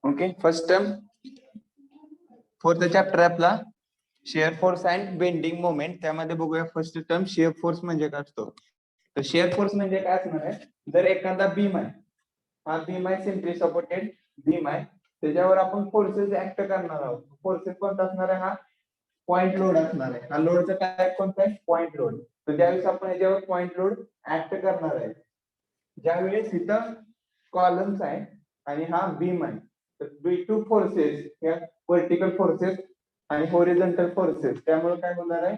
Okay, first term fourth chapter आपला shear force and bending moment. त्यामध्ये बघूया first term share force म्हणजे काय असतो. तर शेअर फोर्स म्हणजे काय असणार आहे, जर एखादा बीम आहे, हा बीम आहे सिम्पली सपोर्टेड बीम आहे, त्याच्यावर आपण फोर्सेस ऍक्ट करणार आहोत. फोर्सेस कोणता असणार आहे, हा पॉइंट लोड असणार आहे. हा लोडचा टाईप कोणता आहे, पॉइंट लोड. तर ज्यावेळेस आपण याच्यावर पॉइंट लोड ऍक्ट करणार आहे, ज्यावेळेस इथं कॉलम्स आहे आणि हा बीम आहे, तर बी टू फोर्सेस या व्हर्टिकल फोर्सेस आणि होरिझॉन्टल फोर्सेस, त्यामुळे काय होणार आहे,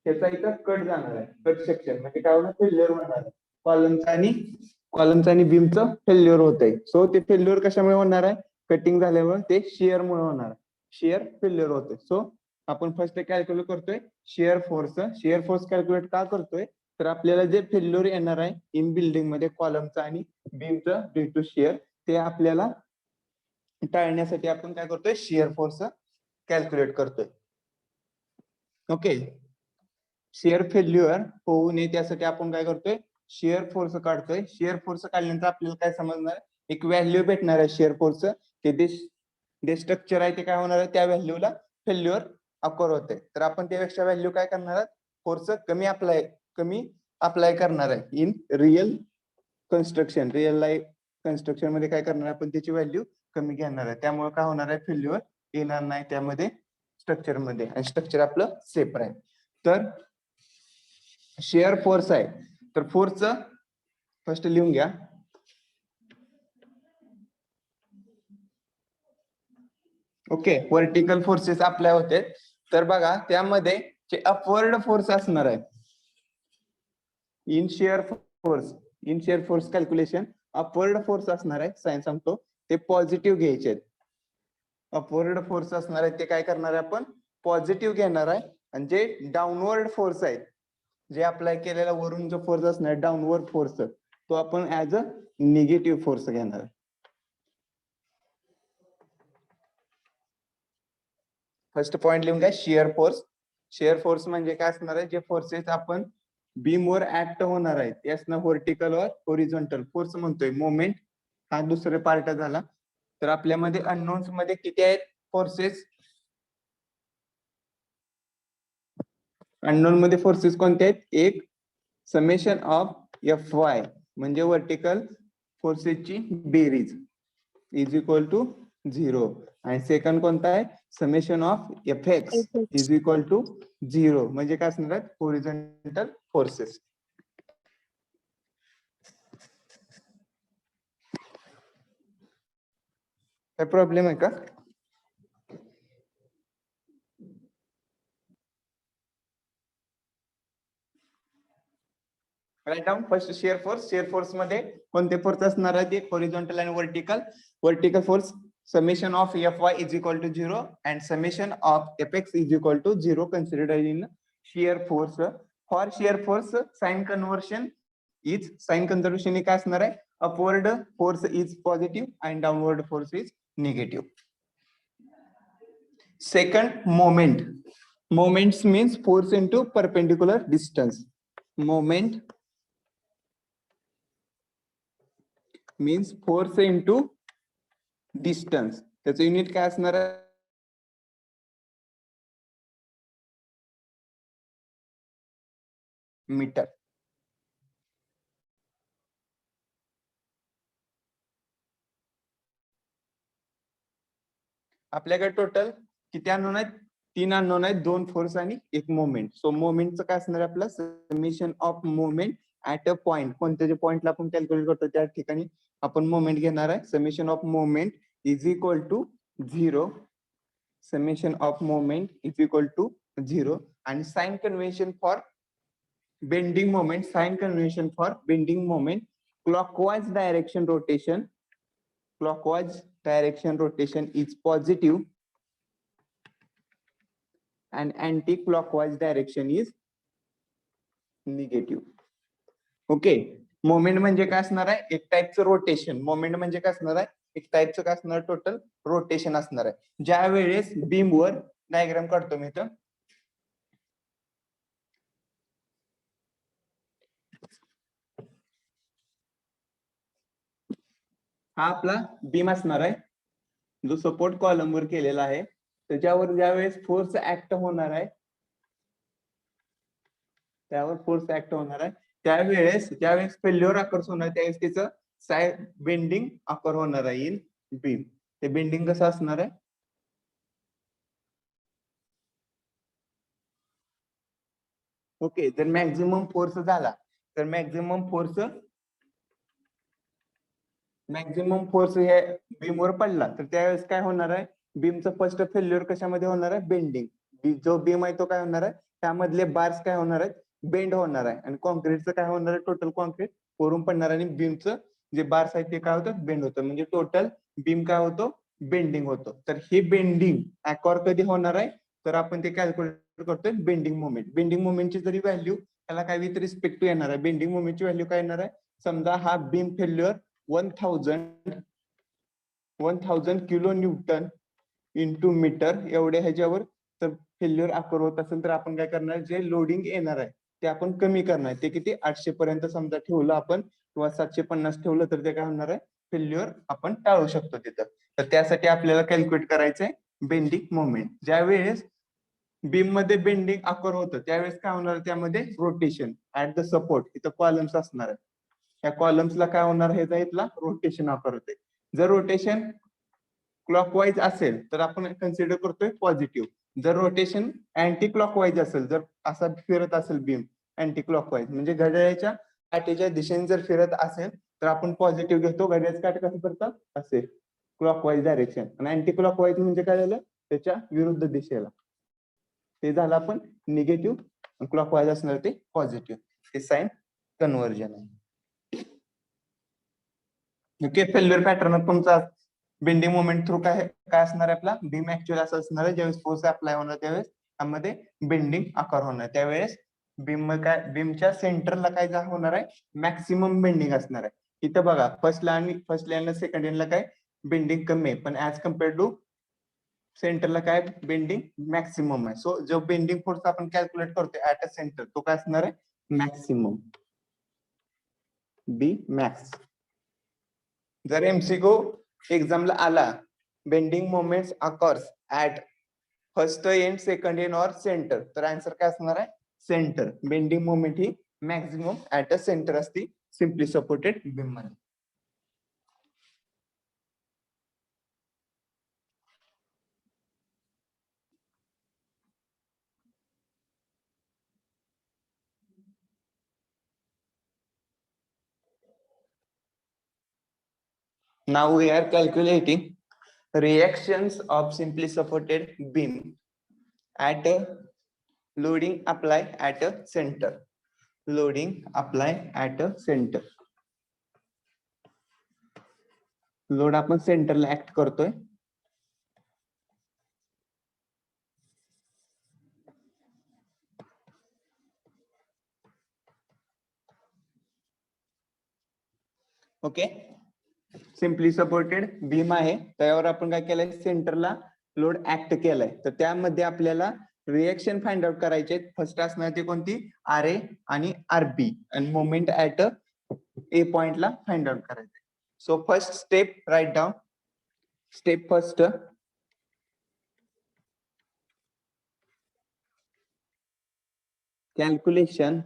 त्याचा इथं कट जाणार आहे. कट सेक्शन म्हणजे काय होणार, फेल्युअर होणार आहे. कॉलमचं आणि बीमचं फेल्युअर होत आहे. सो ते फेल्युअर कशामुळे होणार आहे, कटिंग झाल्यामुळे ते शिअरमुळे होणार आहे. शिअर फेल्युअर होते. सो आपण फर्स्ट कॅल्क्युलेट करतोय shear force. Shear force calculate का करतोय, तर आपल्याला जे फेल्युअर येणार आहे इन बिल्डिंग मध्ये कॉलमचं आणि बीमचं ड्यू टू शिअर, ते आपल्याला टाळण्यासाठी आपण काय करतोय, शिअर फोर्स कॅल्क्युलेट करतोय. ओके, शिअर फेल्युअर होऊ नये त्यासाठी आपण काय करतोय, शिअर फोर्स काढतोय. शिअर फोर्स काढल्यानंतर आपल्याला काय समजणार, एक व्हॅल्यू भेटणार आहे शिअर फोर्स. ते जे स्ट्रक्चर आहे ते काय होणार आहे, त्या व्हॅल्यूला फेल्युअर अकर होते. तर आपण त्यापेक्षा व्हॅल्यू काय करणार आहात, फोर्स कमी अप्लाय करणार आहे in real construction. Real life construction मध्ये काय करणार, आपण त्याची व्हॅल्यू कमी घेणार आहे. त्यामुळे काय होणार आहे, फेल्युअर येणार नाही त्यामध्ये स्ट्रक्चर मध्ये, आणि स्ट्रक्चर आपलं सेफ राहील. तर शेअर फोर्स आहे, तर फोर्सचं फर्स्ट लिहून घ्या. ओके, व्हर्टिकल फोर्सेस अप्लाय होते. तर बघा त्यामध्ये जे अपवर्ड फोर्स असणार आहे in share force calculation, upward force असणार आहे, साइन सांगतो, ते पॉझिटिव्ह घ्यायचे. अपवर्ड फोर्स असणार आहे ते काय करणार आहे, आपण पॉझिटिव्ह घेणार आहे. आणि जे डाऊनवर्ड फोर्स आहे, जे अप्लाय केलेला वरून जो फोर्स असणार डाऊनवर्ड फोर्स, तो आपण ऍज अ निगेटिव्ह फोर्स घेणार आहे. फर्स्ट पॉइंट लिहून घ्या, शिअर फोर्स. शिअर फोर्स म्हणजे काय असणार आहे, जे फोर्सेस आपण बीम वर ऍक्ट होणार आहे ते असणार व्हर्टिकल वर होरिझॉन्टल फोर्स म्हणतोय. मोमेंट हा दुसरे पार्ट झाला. तर आपल्यामध्ये अननोन्स मध्ये किती आहेत फोर्सेस, अननोन मध्ये फोर्सेस कोणते आहेत, एक समेशन ऑफ एफ वाय म्हणजे व्हर्टिकल फोर्सेसची बेरीज इज इक्वल टू 0, आणि सेकंड कोणता आहे, summation of F X is equal to 0 म्हणजे काय असणार आहेत, होरिझॉन्टल फोर्सेस. काय प्रॉब्लेम आहे का? Write down first shear force. Shear force मध्ये कोणते फोर्स असणार आहेत, एक होरिझॉन्टल आणि vertical. Vertical force summation of Fy is equal to 0 and summation of Fx is equal to 0 considered in shear force. For shear force sign conversion हे काय असणार आहे, upward force is positive and downward force is negative. Second, moments means force into perpendicular distance. Moment means force into distance. त्याचं unit काय असणार आहे, metre. आपल्याकडे total किती अननोन आहेत, 3 अननोन आहेत, 2 फोर्स आणि 1 मोमेंट. सो मोमेंटचं काय असणार आहे, आपलं summation of moment at a point. कोणत्या जे पॉइंटला आपण कॅल्क्युलेट करतो त्या ठिकाणी आपण मोमेंट घेणार आहे. Summation of moment is equal to 0. Summation of moment is equal to 0. आणि sign convention for bending moment, clockwise direction rotation is positive and anti-clockwise direction is negative. Okay, moment म्हणजे काय असणार आहे, एक टाइपचं रोटेशन. मोमेंट म्हणजे काय असणार आहे, एक टाइपचं काय असणार, टोटल रोटेशन असणार आहे. ज्या वेळेस बीम वर डायग्राम काढतो मी इथं, हा आपला बीम असणार आहे. जो सपोर्ट कॉलम वर केलेला आहे त्याच्यावर ज्यावेळेस फोर्स ऍक्ट होणार आहे, त्यावर फोर्स ऍक्ट होणार आहे ज्यावेळेस फेल्युअर अकर्स होणार त्यावेळेस त्याचं साइड बेंडिंग अकर होणार आहे इन बीम. ते बेंडिंग कसं असणार आहे? ओके, जर मॅक्झिमम फोर्स झाला तर मॅक्झिमम फोर्स हे बीमवर पडला तर त्यावेळेस काय होणार आहे? बीमचं फर्स्ट फेल्युअर कशामध्ये होणार आहे? बेंडिंग. जो बीम आहे तो काय होणार आहे? त्यामधले बार्स काय होणार आहेत? बेंड होणार आहे. आणि कॉन्क्रीटचं काय होणार आहे? टोटल कॉन्क्रीट वरून पडणार आणि बीमचं जे बार्स आहेत ते काय होतं? बेंड होतं. म्हणजे टोटल बीम काय होतो? बेंडिंग होतो. तर हे बेंडिंग अकॉर कधी होणार आहे? तर आपण ते कॅल्क्युलेट करतोय बेंडिंग मोमेंट. बेंडिंग मोमेंटची जरी व्हॅल्यू त्याला काय विथ रिस्पेक्ट टू येणार आहे, बेंडिंग मोमेंटची व्हॅल्यू काय येणार आहे? समजा हा beam failure 1000 kilo newton into metre एवढे ह्याच्यावर तर फेल्युअर अकर होत असेल तर आपण काय करणार? जे लोडिंग येणार आहे ते आपण कमी करणार. ते किती? 800 पर्यंत समजा ठेवलं आपण किंवा 750 ठेवलं तर ते काय होणार आहे? फेल्युअर आपण टाळू शकतो तिथं. तर त्यासाठी आपल्याला कॅल्क्युलेट करायचंय बेंडिंग मोमेंट. ज्यावेळेस बीम मध्ये बेंडिंग अकर होतं त्यावेळेस काय होणार? त्यामध्ये रोटेशन ऍट द सपोर्ट इथं कॉलम्स असणार आहे. या कॉलम्सला काय होणार? हे इथला रोटेशन अकर होते. जर रोटेशन क्लॉकवाईज असेल तर आपण कन्सिडर करतोय पॉझिटिव्ह. जर रोटेशन अँटी क्लॉकवाईज असेल, जर असा फिरत असेल बीम अँटी क्लॉकवाईज म्हणजे घड्याळाच्या काठीच्या दिशेने जर फिरत असेल तर आपण पॉझिटिव्ह घेतो. घड्याळाचे काटे कसं फिरतात? असे क्लॉकवाईज डायरेक्शन. आणि अँटी क्लॉकवाईज म्हणजे काय झालं? त्याच्या विरुद्ध दिशेला. ते झालं आपण निगेटिव्ह, क्लॉकवाईज असणार ते पॉझिटिव्ह. ते साइन कन्व्हर्जन आहे. ओके, फेल्युअर पॅटर्न तुमचा बेंडिंग मोमेंट थ्रू काय असणार आहे? आपला बीम ऍक्च्युअल असं असणार आहे ज्यावेळेस फोर्स अप्लाय होणार त्यावेळेस त्यामध्ये बेंडिंग आकार होणार. त्यावेळेस बीमच्या सेंटरला काय होणार आहे? मॅक्सिमम बेंडिंग असणार आहे. इथं बघा फर्स्ट लाईन सेकंड लाईनला काय बेंडिंग कमी आहे, पण ऍज कम्पेअर टू सेंटरला काय बेंडिंग मॅक्सिमम आहे. सो जो बेंडिंग फोर्स आपण कॅल्क्युलेट करतोय ऍट अ सेंटर तो काय असणार आहे? मॅक्सिमम, बी मॅक्स. जर एमसीक्यू एक्झामला आला bending moments occurs at first end second end और सेंटर तर आन्सर काय असणार आहे? Centre. Bending moment he maximum at a centre असती सिम्पली सपोर्टेड बीम मध्ये. Now we are calculating reactions of simply supported beam at a loading apply at a center. Loading apply at a center. Load आपण सेंटरला act करतोय. Okay, simply supported beam आहे त्यावर आपण काय केलंय? सेंटरला लोड ऍक्ट केलाय. तर त्यामध्ये आपल्याला रिएक्शन फाइंड आउट करायचे. फर्स्ट असणार ती कोणती? आर ए आणि आरबी आणि मोमेंट ऍट ए पॉइंटला फाइंड आउट करायचे. So first step write down. Step first, calculation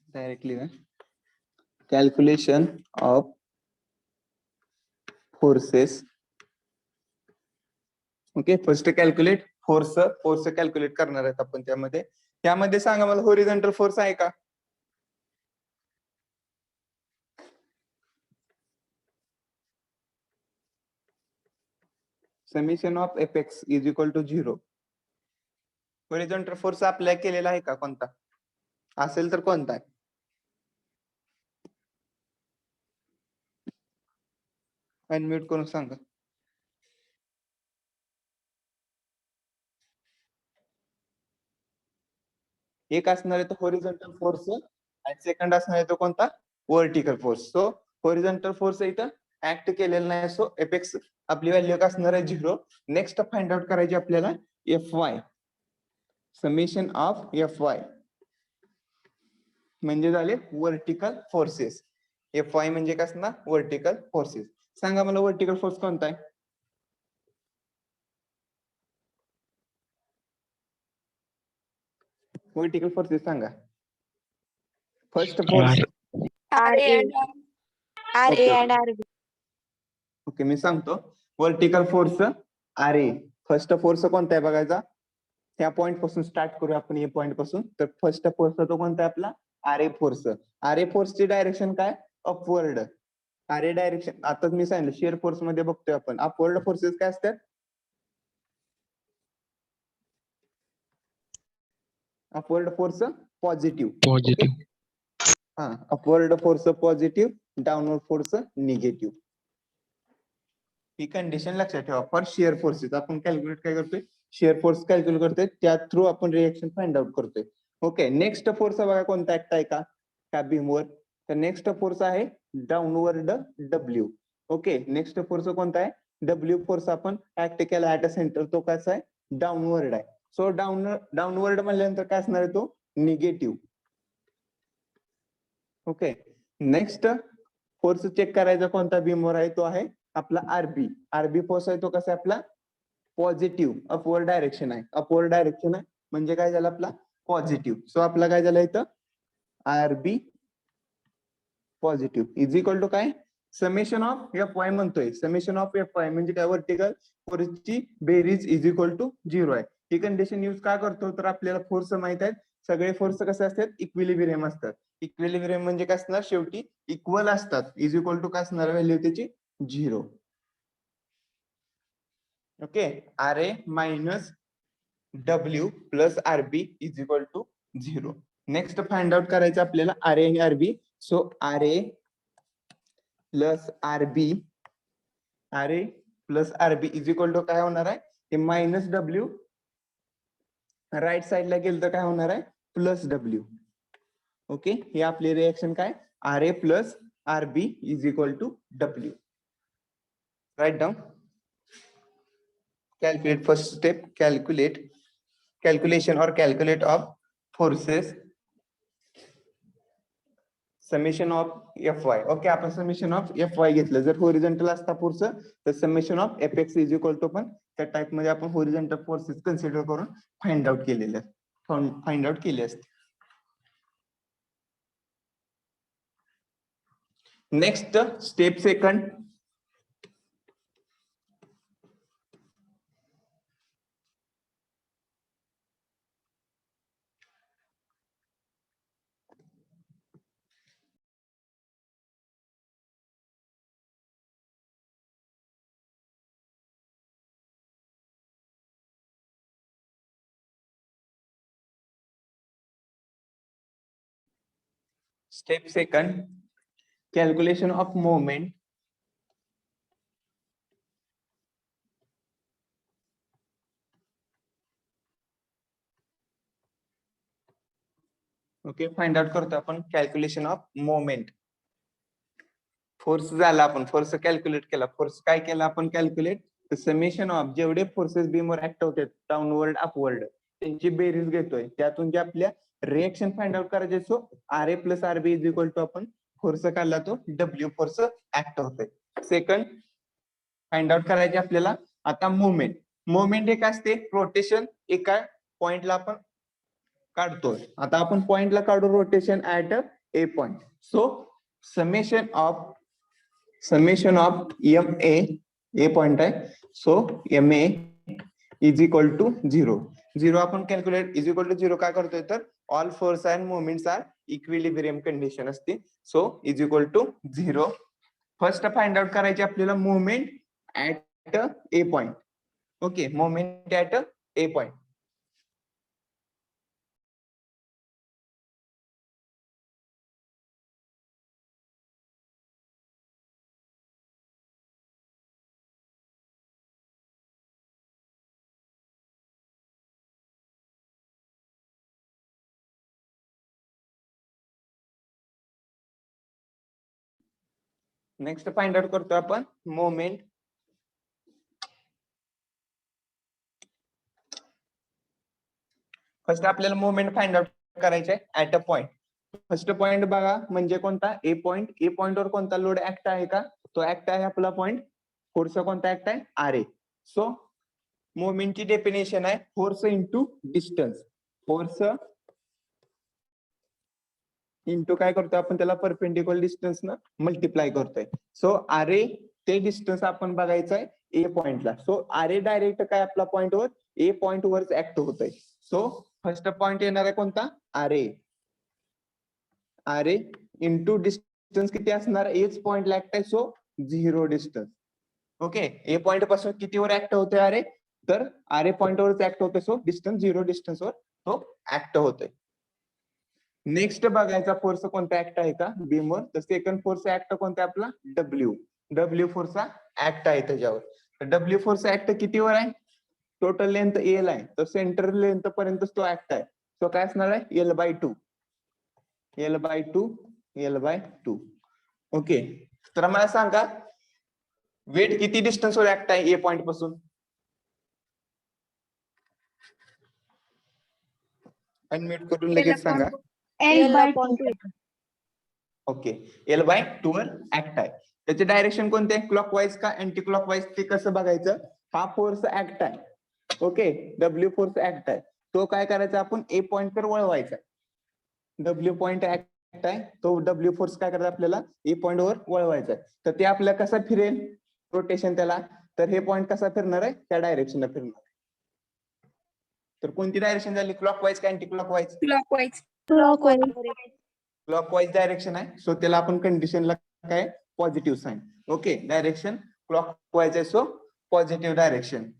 directly calculation of forces. Okay, first calculate force calculate करणार आहेत आपण. त्यामध्ये सांगा मला होरिझॉन्टल फोर्स आहे का? Summation of apex is equal to 0. Horizontal force apply केलेला आहे का? कोणता असेल तर कोणता आहे? अनम्यूट करून सांगा. एक असणार आहे तो होरिझॉन्टल फोर्स आणि सेकंड असणार आहे तो कोणता? Vertical force. So horizontal force इथं ऍक्ट केलेला नाही. सो एपेक्स आपली व्हॅल्यू काय असणार आहे? 0. नेक्स्ट फाइंड आउट करायची आपल्याला F Y. Summation of F Y म्हणजे झाले व्हर्टिकल फोर्सेस. Fy म्हणजे काय असणार व्हर्टिकल फोर्सेस. सांगा मला व्हर्टिकल फोर्स कोणता आहे? व्हर्टिकल फोर्सेस सांगा. फर्स्ट फोर्स ओके मी सांगतो. Vertical force RA. First force कोणता आहे बघायचा. त्या पॉइंट पासून स्टार्ट करूया आपण या पॉइंट पासून. तर फर्स्ट फोर्स तो कोणता आहे आपला RA फोर्स. RA फोर्सची डायरेक्शन काय अपवर्ड. RA डायरेक्शन आता मी सांगितलं शिअर फोर्स मध्ये बघतोय आपण. अपवर्ड फोर्सेस काय असतात अपवर्ड फोर्स पॉझिटिव्ह. हा upward force positive downward force negative. ही कंडिशन लक्षात ठेवा फॉर शिअर फोर्सेस. आपण कॅल्क्युलेट काय करतोय शिअर फोर्स कॅल्क्युलेट करतोय त्या थ्रू आपण रिएक्शन फाइंड आउट करतोय. ओके नेक्स्ट फोर्स बघा कोणता ऍक्ट आहे का त्या बीमवर. तर नेक्स्ट फोर्स आहे downward W. Okay next force कोणता आहे W फोर्स आपण ऍक्ट केला ऍट अ सेंटर. तो कसा आहे डाऊनवर्ड आहे. सो डाऊनवर्ड म्हणल्यानंतर काय असणार आहे तो negative. Okay next force check करायचा कोणता बीमवर आहे तो आहे आपला आरबी फोर्स आहे तो कसा आहे आपला पॉझिटिव्ह अपवर्ड डायरेक्शन आहे. अपवर्ड डायरेक्शन आहे म्हणजे काय झालं आपला पॉझिटिव्ह. सो आपला काय झालं इथं RB positive is equal to काय समेशन ऑफ Fy म्हणतोय. समेशन ऑफ Fy म्हणजे काय व्हर्टिकल फोर्सची बेरीज इज इक्वल टू 0 आहे. ही कंडिशन यूज का करतो तर आपल्याला फोर्स माहित आहेत. सगळे फोर्स कसे असतात इक्विलिब्रियम असतात. इक्विलिब्रियम म्हणजे काय असणार शेवटी इक्वल असतात. इज इक्वल टू काय असणार व्हॅल्यू त्याची 0. Okay RA minus W plus RB is equal to 0. Next find out करायचं आपल्याला RA आणि RB. So RA plus RB is equal to काय होणार आहे ते मायनस W. राईट साइडला गेलं तर काय होणार आहे प्लस W. ओके हे आपले रिएक्शन काय RA plus RB is equal to W. Write down. Calculate first step. Calculation or calculate of forces. Summation of Fy. Okay आपण समेशन ऑफ Fy घेतलं. जर होरिझोंटल असता फोर्स तर समेशन ऑफ Fx इज इक्वल टू पण त्या टाइप मध्ये आपण होरिझोंटल फोर्सेस कन्सिडर करून फाइंड आउट केले असते. Next step second. Step second calculation of moment. Okay find out करतो आपण कॅल्क्युलेशन ऑफ मोमेंट. फोर्स झाला आपण फोर्स कॅल्क्युलेट केला. फोर्स काय केला आपण कॅल्क्युलेट समेशन ऑफ जेवढे फोर्सेस बीमवर ऍक्ट होतात डाऊनवर्ड अपवर्ड त्यांची बेरीज घेतोय. त्यातून जे आपल्या रिएक्शन फाइंड आउट करायचे. So RA plus RB is equal to आपण फोर्स काढला तो W फोर्स ऍक्ट होतोय. सेकंड फाइंड आउट करायचे आपल्याला आता मोमेंट. मोमेंट एक असते रोटेशन एका पॉइंटला आपण काढतोय. आता आपण पॉइंटला काढू rotation at A point. So summation of MA A point आहे. So MA is equal to 0 आपण कॅल्क्युलेट इज इक्वल टू 0 काय करतोय तर all force and moments are equilibrium condition असते. So is equal to 0. First find out करायचे आपल्याला moment at A point. Okay moment at A point. Next find out करतो आपण moment. First आपल्याला moment find out करायचे at a point. First point बघा म्हणजे कोणता ए पॉइंट. ए पॉइंट वर कोणता लोड ऍक्ट आहे का? तो ऍक्ट आहे आपला पॉइंट. फोर्स कोणता ऍक्ट आहे? R A. सो मोमेंटची डेफिनेशन आहे force into distance. Force into काय करतोय आपण त्याला परपेंडिक्युलर डिस्टन्स न मल्टिप्लाय करतोय. सो आर ए ते डिस्टन्स आपण बघायचं आहे ए पॉइंटला. सो आर ए डायरेक्ट काय आपला पॉइंट वर ए पॉइंट वरच ऍक्ट होतोय. सो फर्स्ट पॉइंट येणार आहे कोणता? R A. R A into distance किती असणार? एच पॉइंटला ऍक्ट आहे सो 0 डिस्टन्स. ओके. ए पॉइंट पासून कितीवर ऍक्ट होतोय आर ए? तर आर ए पॉइंट वरच ऍक्ट होतोय सो डिस्टन्स 0 डिस्टन्स वर तो ऍक्ट होतोय. नेक्स्ट बघायचा फोर्स कोणता ऍक्ट आहे का बीमवर? तर सेकंड फोर्स ऍक्ट कोणता आहे आपला? डब्ल्यू. डब्ल्यू फोर्सचा ऍक्ट आहे त्याच्यावर. डब्ल्यू फोर्स ऍक्ट कितीवर आहे? टोटल लेंथ एल आहे तर सेंटर लेंथ पर्यंत तो ऍक्ट आहे. तो काय असणार आहे? L/2. L/2 L/2. ओके. तर मला सांगा वेट किती डिस्टन्स वर ऍक्ट आहे ए पॉइंट पासून? अनम्यूट करून लगेच सांगा. L/2. ओके. L/2 वर ऍक्ट आहे. त्याचे डायरेक्शन कोणते? क्लॉकवाईज का अँटी क्लॉकवाईज ते कसं बघायचं? हा फोर्स ऍक्ट आहे. ओके. डब्ल्यू फोर्स ऍक्ट आहे. तो काय करायचा आपण ए पॉइंट वर वळवायचा. डब्ल्यू पॉइंट ऍक्ट आहे तो डब्ल्यू फोर्स काय करायचा आपल्याला ए पॉइंट वर वळवायचा आहे. तर ते आपल्याला कसं फिरेल रोटेशन त्याला? तर हे पॉइंट कसा फिरणार आहे? त्या डायरेक्शनला फिरणार. तर कोणती डायरेक्शन झाली? क्लॉकवाईज का अँटी क्लॉकवाईज? क्लॉकवाईज डायरेक्शन आहे सो त्याला आपण कंडिशनला काय positive sign. Okay. Direction clockwise आहे सो पॉझिटिव्ह डायरेक्शन.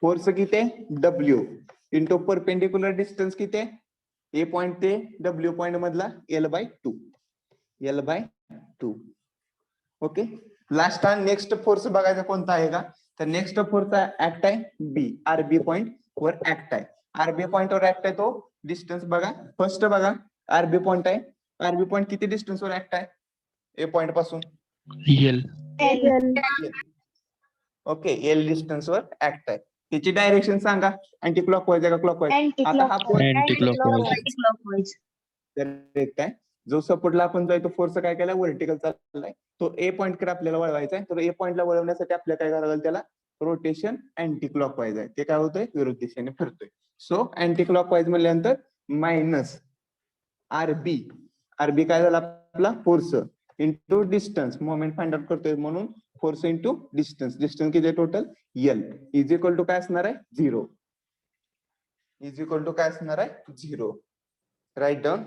फोर्स किती आहे? डब्ल्यू इंटू परपेंडिक्युलर डिस्टन्स किती आहे? ए पॉइंट ते डब्ल्यू पॉइंट मधला L/2. L/2. ओके. लास्ट हा नेक्स्ट फोर्स बघायचा कोणता आहे का? तर नेक्स्ट फोर्स ऍक्ट आहे बी. आरबी पॉइंट वर ऍक्ट आहे. आरबी पॉइंट वर ऍक्ट आहे तो डिस्टन्स बघा. फर्स्ट बघा आरबी पॉइंट आहे. आरबी पॉइंट किती डिस्टन्स वर ऍक्ट आहे ए पॉइंट पासून? L. ओके. एल डिस्टन्स वर ऍक्ट आहे. त्याची डायरेक्शन सांगा. अँटी क्लॉकवाईज आहे का क्लॉकवाईज? आता हा Anti-clockwise. करेक्ट आहे. जो सपोर्टला आपण जायचो फोर्स काय केला? व्हर्टिकल चाललाय तो ए पॉइंट कडे आपल्याला वळवायचा आहे. तर ए पॉइंटला वळवण्यासाठी आपल्याला काय करावं लागेल? त्याला रोटेशन अँटी क्लॉकवाईज आहे. ते काय होतंय? विरुद्ध दिशेने फिरतोय. सो अँटी क्लॉकवाईज म्हणल्यानंतर मायनस आरबी. आरबी काय झाला आपला? Force into distance. Moment find out करतोय म्हणून फोर्स इंटू डिस्टन्स. डिस्टन्स किती total? L is equal to काय असणार आहे? 0. इज इक्वल टू काय असणार आहे? 0. Right down.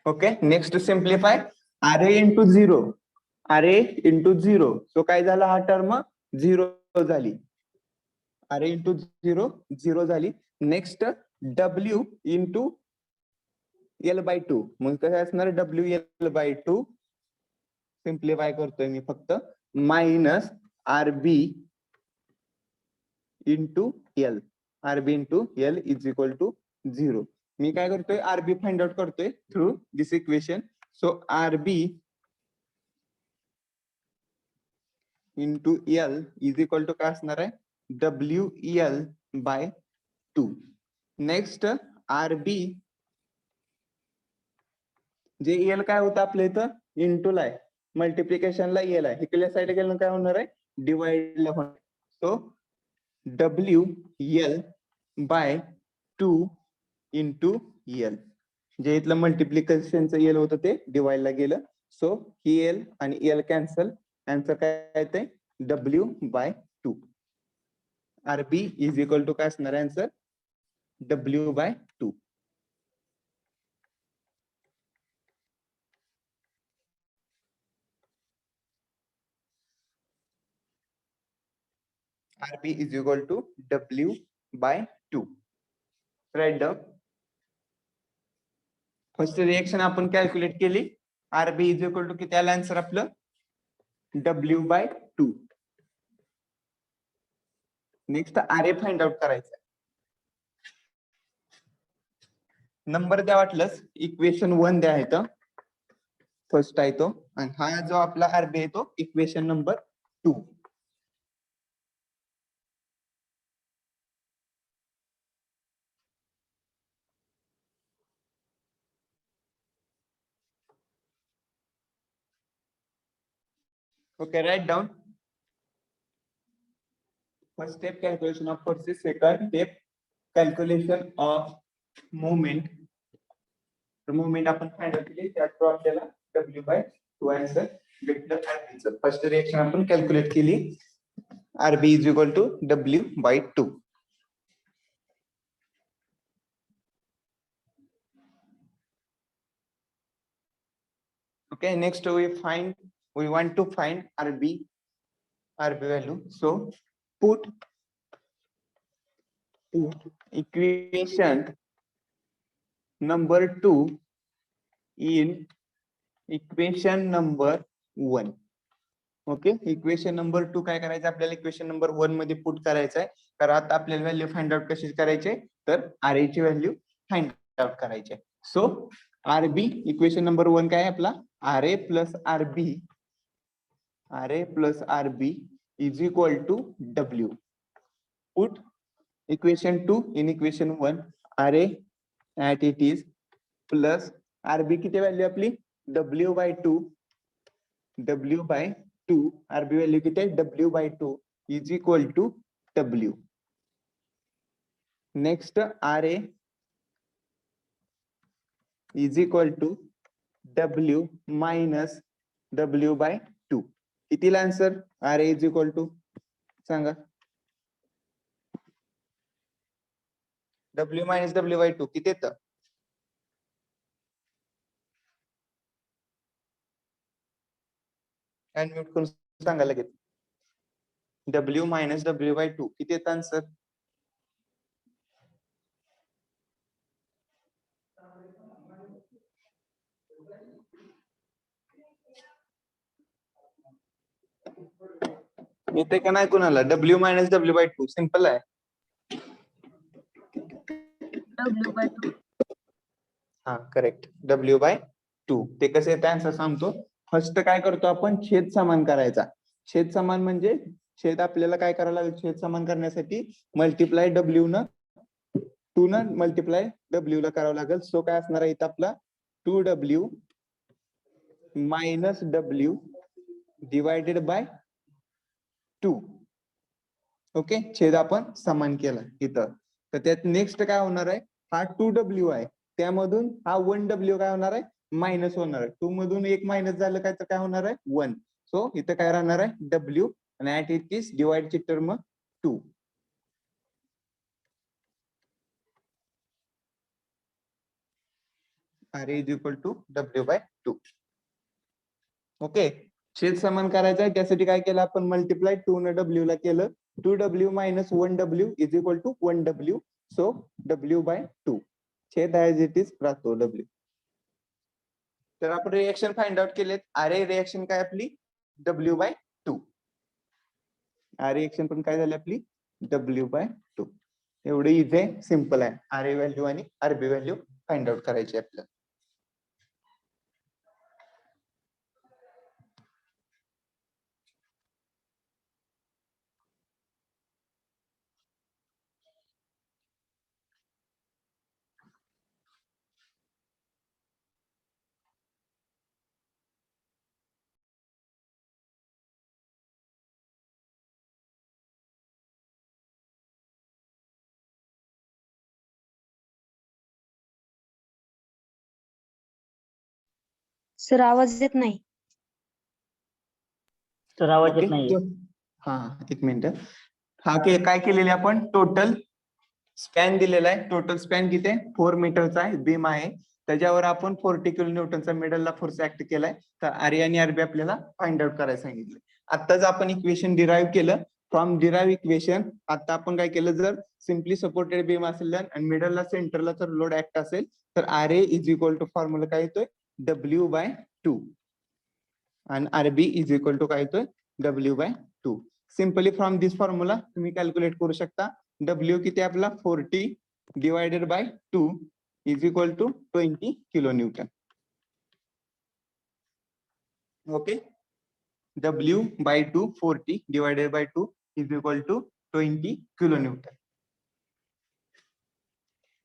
Okay. Next simplify. R A into 0. R A into 0. So काय झाला? हा टर्म 0 झाली. आर ए इंटू 0 0 झाली. Next W into L/2. मग काय असणार? W L/2. सिम्प्लिफाय करतोय मी फक्त. Minus RB into L. RB into L is equal to 0. मी काय करतोय? आरबी फाइंड आउट करतोय through this equation. So RB into L is equal to काय असणार आहे? WL/2. Next RB J L काय होतं आपल्या इथं? इंटूला आहे. मल्टिप्लिकेशनला एल आहे. इकडल्या साईडला गेलं काय होणार आहे? डिवाइडला होणार. So WL/2 into L. जे इथलं मल्टिप्लिकेशनचं एल होतं ते डिवाइडला गेलं. सो ही एल आणि एल कॅन्सल. आन्सर काय येते? W/2. RB is equal to काय असणार answer? W/2. RB is equal to W/2. Right down. First reaction आपण कॅल्क्युलेट केली. आरबी इज इक्वल टू किती आलं आन्सर आपलं? W/2. Next R A find out करायचं. नंबर द्या वाटलंच, इक्वेशन 1 द्या इथं, फर्स्ट आहे तो, आणि हा जो आपला आरबी आहे तो equation number 2. Okay, write down. First step, calculation of forces. Second step, calculation of moment. The moment आपण फाइंड आउट केली त्यात आपल्याला W/2 आन्सर भेटलं आरबीचं. फर्स्ट रिएक्शन आपण कॅल्क्युलेट केली, RB is equal to W/2. Okay, next we want to find RB value. So put equation number 2 in equation number 1. Okay, equation number 2 काय करायचं आपल्याला, इक्वेशन नंबर 1 मध्ये पुट करायचं आहे. तर आता आपल्याला व्हॅल्यू फाइंड आउट कशी करायची, तर आरए ची व्हॅल्यू फाइंड आउट करायची. सो आरबी इक्वेशन नंबर 1 काय आहे आपला, RA plus RB is equal to W. Put equation 2 in equation 1, RA at it is plus RB किती व्हॅल्यू आपली W/2, आरबी व्हॅल्यू किती आहे W/2 is equal to W. Next RA is equal to W minus W/2. कितीला answer RA is equal to सांगा, W minus W/2 किती येतं, unmute करून सांगा लगेच. W मायनस W/2 किती येतं आन्सर, येते का नाही कुणाला, W मायनस W/2 सिंपल आहे. W/2. हा करेक्ट, W/2. ते कसं येतं आन्सर सांगतो. फर्स्ट काय करतो आपण, छेद समान करायचा. छेद समान म्हणजे छेद आपल्याला काय करायला लागेल, छेद समान करण्यासाठी मल्टिप्लाय W न 2 न मल्टिप्लाय W ला करावं लागेल. सो काय असणार आहे इथं आपला 2W minus W divided by 2. Okay, छेद आपण समान केला इथं. तर त्यात नेक्स्ट काय होणार आहे, हा 2W आहे, त्यामधून हा 1W काय होणार आहे, मायनस होणार आहे. 2 मधून 1 मायनस झालं काय तर काय होणार आहे 1. सो इथं काय राहणार आहे W आणि ऍट इट इज डिवाइडची term 2. RA is equal to W/2. Okay, छेद समान करायचा आहे त्यासाठी काय केलं आपण, मल्टिप्लाय 2 न W ला केलं. 2W minus 1W is equal to 1W. So W/2 छेद ऍज इट इज राहतो W. तर आपण रिएक्शन फाइंड आउट केलेत. आरए रिएक्शन काय आपली W/2. आरए रिएक्शन पण काय झाली आपली W/2. एवढं इझी आहे, सिंपल आहे. आरए व्हॅल्यू आणि आरबी व्हॅल्यू फाइंड आउट करायची आपल्याला. सर आवाज येत नाही. तर आवाज येत ओके, नाही. हा एक मिनिट. हा काय केलेले आपण, टोटल स्पॅन दिलेला आहे. टोटल स्पॅन किती आहे, 4 मीटरचा आहे, बीम आहे. त्याच्यावर आपण 40 किलो न्यूटनचा मिडलला फोर्स ऍक्ट केलाय. तर आरए आणि आरबी आपल्याला फाइंड आउट करायला सांगितलं. आताच आपण इक्वेशन डिराईव्ह केलं. फ्रॉम डिराईव्ह इक्वेशन आता आपण काय केलं, जर सिम्पली सपोर्टेड बीम असेल आणि मिडलला सेंटरला जर लोड ऍक्ट असेल तर RA is equal to formula काय येतोय W/2 आणि आरबी इज इक्वल टू काय येतोय W/2. Simply from this formula तुम्ही कॅल्क्युलेट करू शकता. W किती आपला 40 divided by 2 is equal to 20 kilo newton. Okay, W by 2 40 divided by 2 is equal to 20 kilo Newton.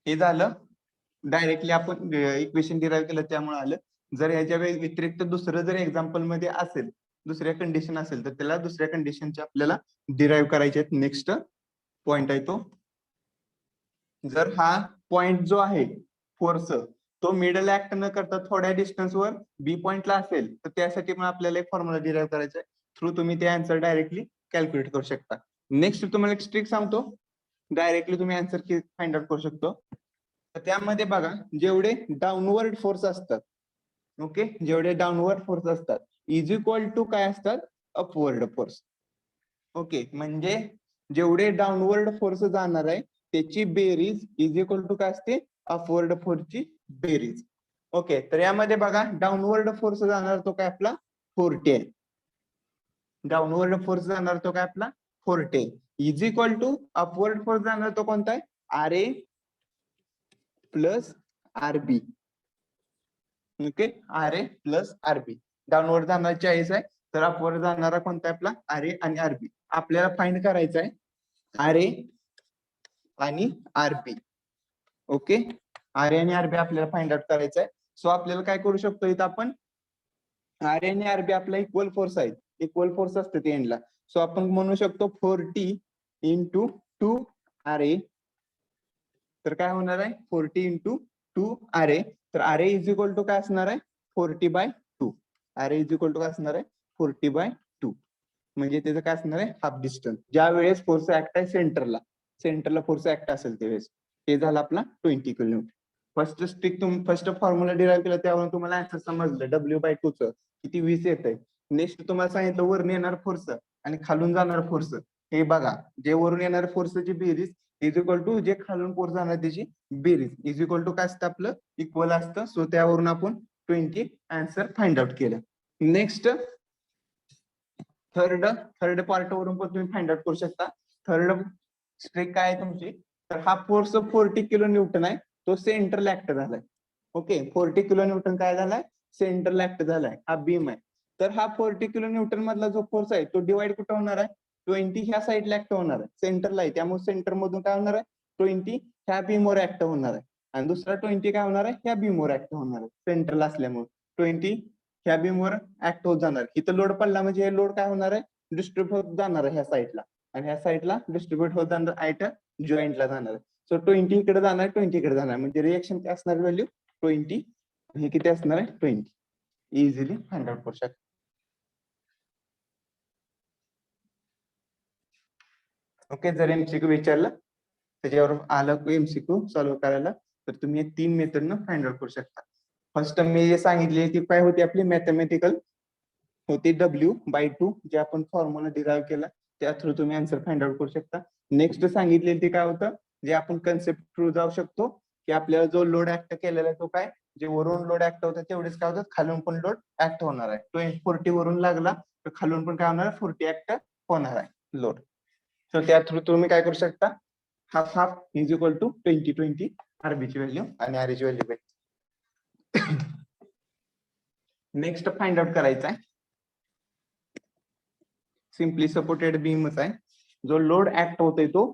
हे झालं डायरेक्टली आपण इक्वेशन डिराईव्ह केलं त्यामुळे आलं. जर याच्या व्यतिरिक्त दुसरं जर एक्झाम्पल मध्ये असेल, दुसऱ्या कंडिशन असेल, तर त्याला दुसऱ्या कंडिशनचे आपल्याला डिराईव्ह करायचे आहेत. नेक्स्ट पॉइंट आहे तो, जर हा पॉइंट जो आहे फोर्स तो मिडल ऍक्ट न करता थोड्या डिस्टन्सवर बी पॉइंटला असेल, तर त्यासाठी पण आपल्याला एक फॉर्म्युला डिराईव्ह करायचा आहे. थ्रू तुम्ही ते आन्सर डायरेक्टली कॅल्क्युलेट करू शकता. नेक्स्ट तुम्हाला एक ट्रिक सांगतो, डायरेक्टली तुम्ही आन्सर फाइंड आउट करू शकतो. तर त्यामध्ये बघा, जेवढे डाऊनवर्ड फोर्स असतात, ओके, जेवढे डाऊनवर्ड फोर्स असतात इज इक्वल टू काय असतात, अपवर्ड फोर्स. ओके, म्हणजे जेवढे डाऊनवर्ड फोर्स जाणार आहे त्याची बेरीज इज इक्वल टू काय असते, अपवर्ड फोर्सची बेरीज. ओके, तर यामध्ये बघा डाऊनवर्ड फोर्स जाणार तो काय आपला 40 आहे. डाऊनवर्ड फोर्स जाणार तो काय आपला 40 is equal to upward force जाणार तो कोणता आहे, RA plus RB. Okay, RA plus RB. Downward जाणार 40 आहे, तर अपवर्ड जाणारा कोणता आहे आपला RA आणि RB. आपल्याला फाइंड करायचा आहे RA आणि RB. ओके, RA आणि RB आपल्याला फाइंड आउट करायचं आहे. सो आपल्याला काय करू शकतो इथं आपण, RA आणि RB आपला इक्वल फोर्स आहेत, इक्वल फोर्स असते ते एंडला. सो आपण म्हणू शकतो 40 इंटू 2 RA. तर काय होणार आहे 40 इंटू 2 RA. तर RA इज इक्वल टू काय असणार आहे 40/2. RA इज इक्वल टू काय असणार आहे 40/2. म्हणजे त्याचं काय असणार आहे हाफ डिस्टन्स. ज्या वेळेस फोर्स ऍक्ट आहे सेंटरला फोर्स ऍक्ट असेल त्यावेळेस. ते झालं आपला 20 kilo Newton. First formula derive केला त्यावरून तुम्हाला आन्सर समजलं W/2 चं किती 20 येत आहे. नेक्स्ट तुम्हाला सांगितलं वरून येणार फोर्स आणि खालून जाणार फोर्स. हे बघा, जे वरून येणार फोर्सची बेरीज इज इक्वल टू जे खालून फोर्स जाणार त्याची बेरीज इज इक्वल टू काय असतं आपलं इक्वल असतं. सो त्यावरून आपण 20 आन्सर फाइंड आउट केलं. नेक्स्ट थर्ड पार्ट वरून पण तुम्ही फाइंड आउट करू शकता. थर्ड स्ट्रिक काय आहे तुमची, तर हा फोर्स 40 किलो न्यूटन आहे, तो सेंट्रल ऍक्ट झालाय. ओके, 40 किलो न्यूटन काय झालाय सेंट्रल ऍक्ट झालाय. हा बीम आहे, तर हा 40 किलो न्यूटन मधला जो फोर्स आहे तो डिवाइड कुठं होणार आहे 20 ह्या साईडला ऍक्ट होणार आहे, सेंटरला आहे. त्यामुळे सेंटर मधून काय होणार आहे 20 ह्या बीमवर ऍक्ट होणार आहे आणि दुसरा 20 काय होणार आहे ह्या बीमवर ऍक्ट होणार आहे. सेंटरला असल्यामुळे 20 ह्या बीमवर ऍक्ट होत जाणार. इथं लोड पडला म्हणजे हे लोड काय होणार आहे डिस्ट्रीब्युट होत जाणार आहे ह्या साईडला आणि ह्या साईडला डिस्ट्रीब्युट होत जाणार ऍट जॉईंटला जाणार आहे. सो 20 इकडे जाणार 20 इकडे जाणार म्हणजे रिएक्शन काय असणार व्हॅल्यू 20. हे किती असणार आहे 20. इझिली फाइंड आउट करू शकता. ओके, जर एमसीक्यू विचारलं त्याच्यावर आलं एमसीक्यू सॉल्व्ह करायला तर तुम्ही 3 मेथडनं फाइंड आउट करू शकता. फर्स्ट मी जे सांगितले ती काय होती आपली मॅथमॅटिकल होती W/2 जे आपण फॉर्म्युला डिराईव्ह केला त्या थ्रू तुम्ही आन्सर फाइंड आउट करू शकता. नेक्स्ट सांगितले ते काय होतं जे आपण कन्सेप्ट थ्रू जाऊ शकतो की आपल्याला जो लोड ऍक्ट केलेला आहे तो काय, जे वरून लोड ऍक्ट होतं तेवढेच काय होतं खालून पण लोड ऍक्ट होणार आहे. 40 वरून लागला तर खालून पण काय होणार आहे 40 ऍक्ट होणार आहे लोड. सो त्या थ्रू तुम्ही काय करू शकता half is equal to 20 RB ची व्हॅल्यू आणि RA ची व्हॅल्यू भेटते. नेक्स्ट फाइंड आउट करायचा आहे सिम्पली सपोर्टेड बीमच आहे. जो लोड ऍक्ट होतोय तो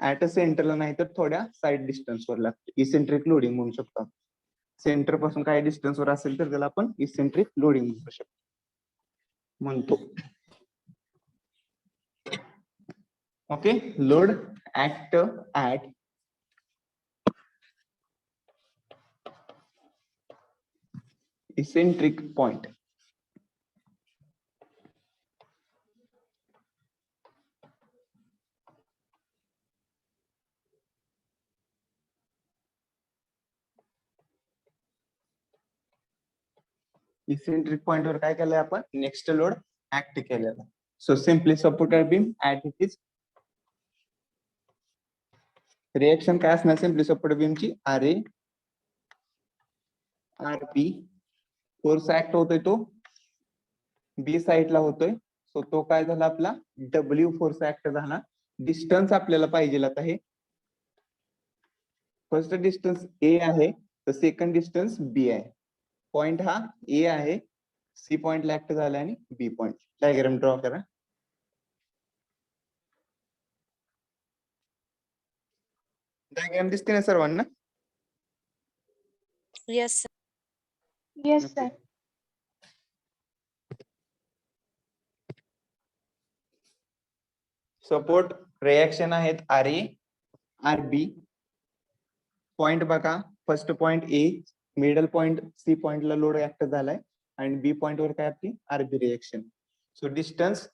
ऍट अ सेंटरला नाही तर थोड्या साईड डिस्टन्सवर लागतो. इसेंट्रिक लोडिंग म्हणू शकतो. सेंटर पासून काही डिस्टन्सवर असेल तर त्याला आपण इसेंट्रिक लोडिंग म्हणतो. Okay, load act at eccentric point. Eccentric point वर काय केलंय आपण नेक्स्ट लोड ऍक्ट केलेला. So simply supported beam at it is reaction काय असणार सिम्पली सपोर्टेड बीमची RA RB. फोर्स ऍक्ट होतोय तो बी साईडला होतोय. सो तो काय झाला आपला W फोर्स ऍक्ट झाला. डिस्टन्स आपल्याला पाहिजे आता हे फर्स्ट डिस्टन्स ए आहे तर सेकंड डिस्टन्स बी आहे. पॉइंट हा ए आहे, सी पॉइंटला ऍक्ट झाला आणि बी पॉइंट. डायग्राम ड्रॉ करा. डायग्राम दिसते ना सर्वांना? Yes Yes, sir. Support reaction आहेत R A R B. Point बघा, first point A, middle point C पॉइंटला लोड ऍक्ट झालाय आणि बी पॉइंट वर काय आपली RB reaction. So distance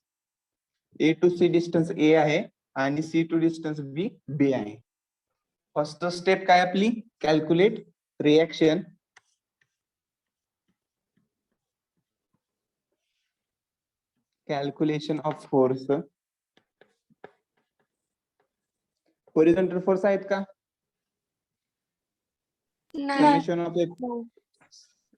A to C distance A आहे आणि C to distance B B आहे. फर्स्ट स्टेप काय आपली, calculate reaction. Calculation of force. Horizontal force आहेत का? Summation of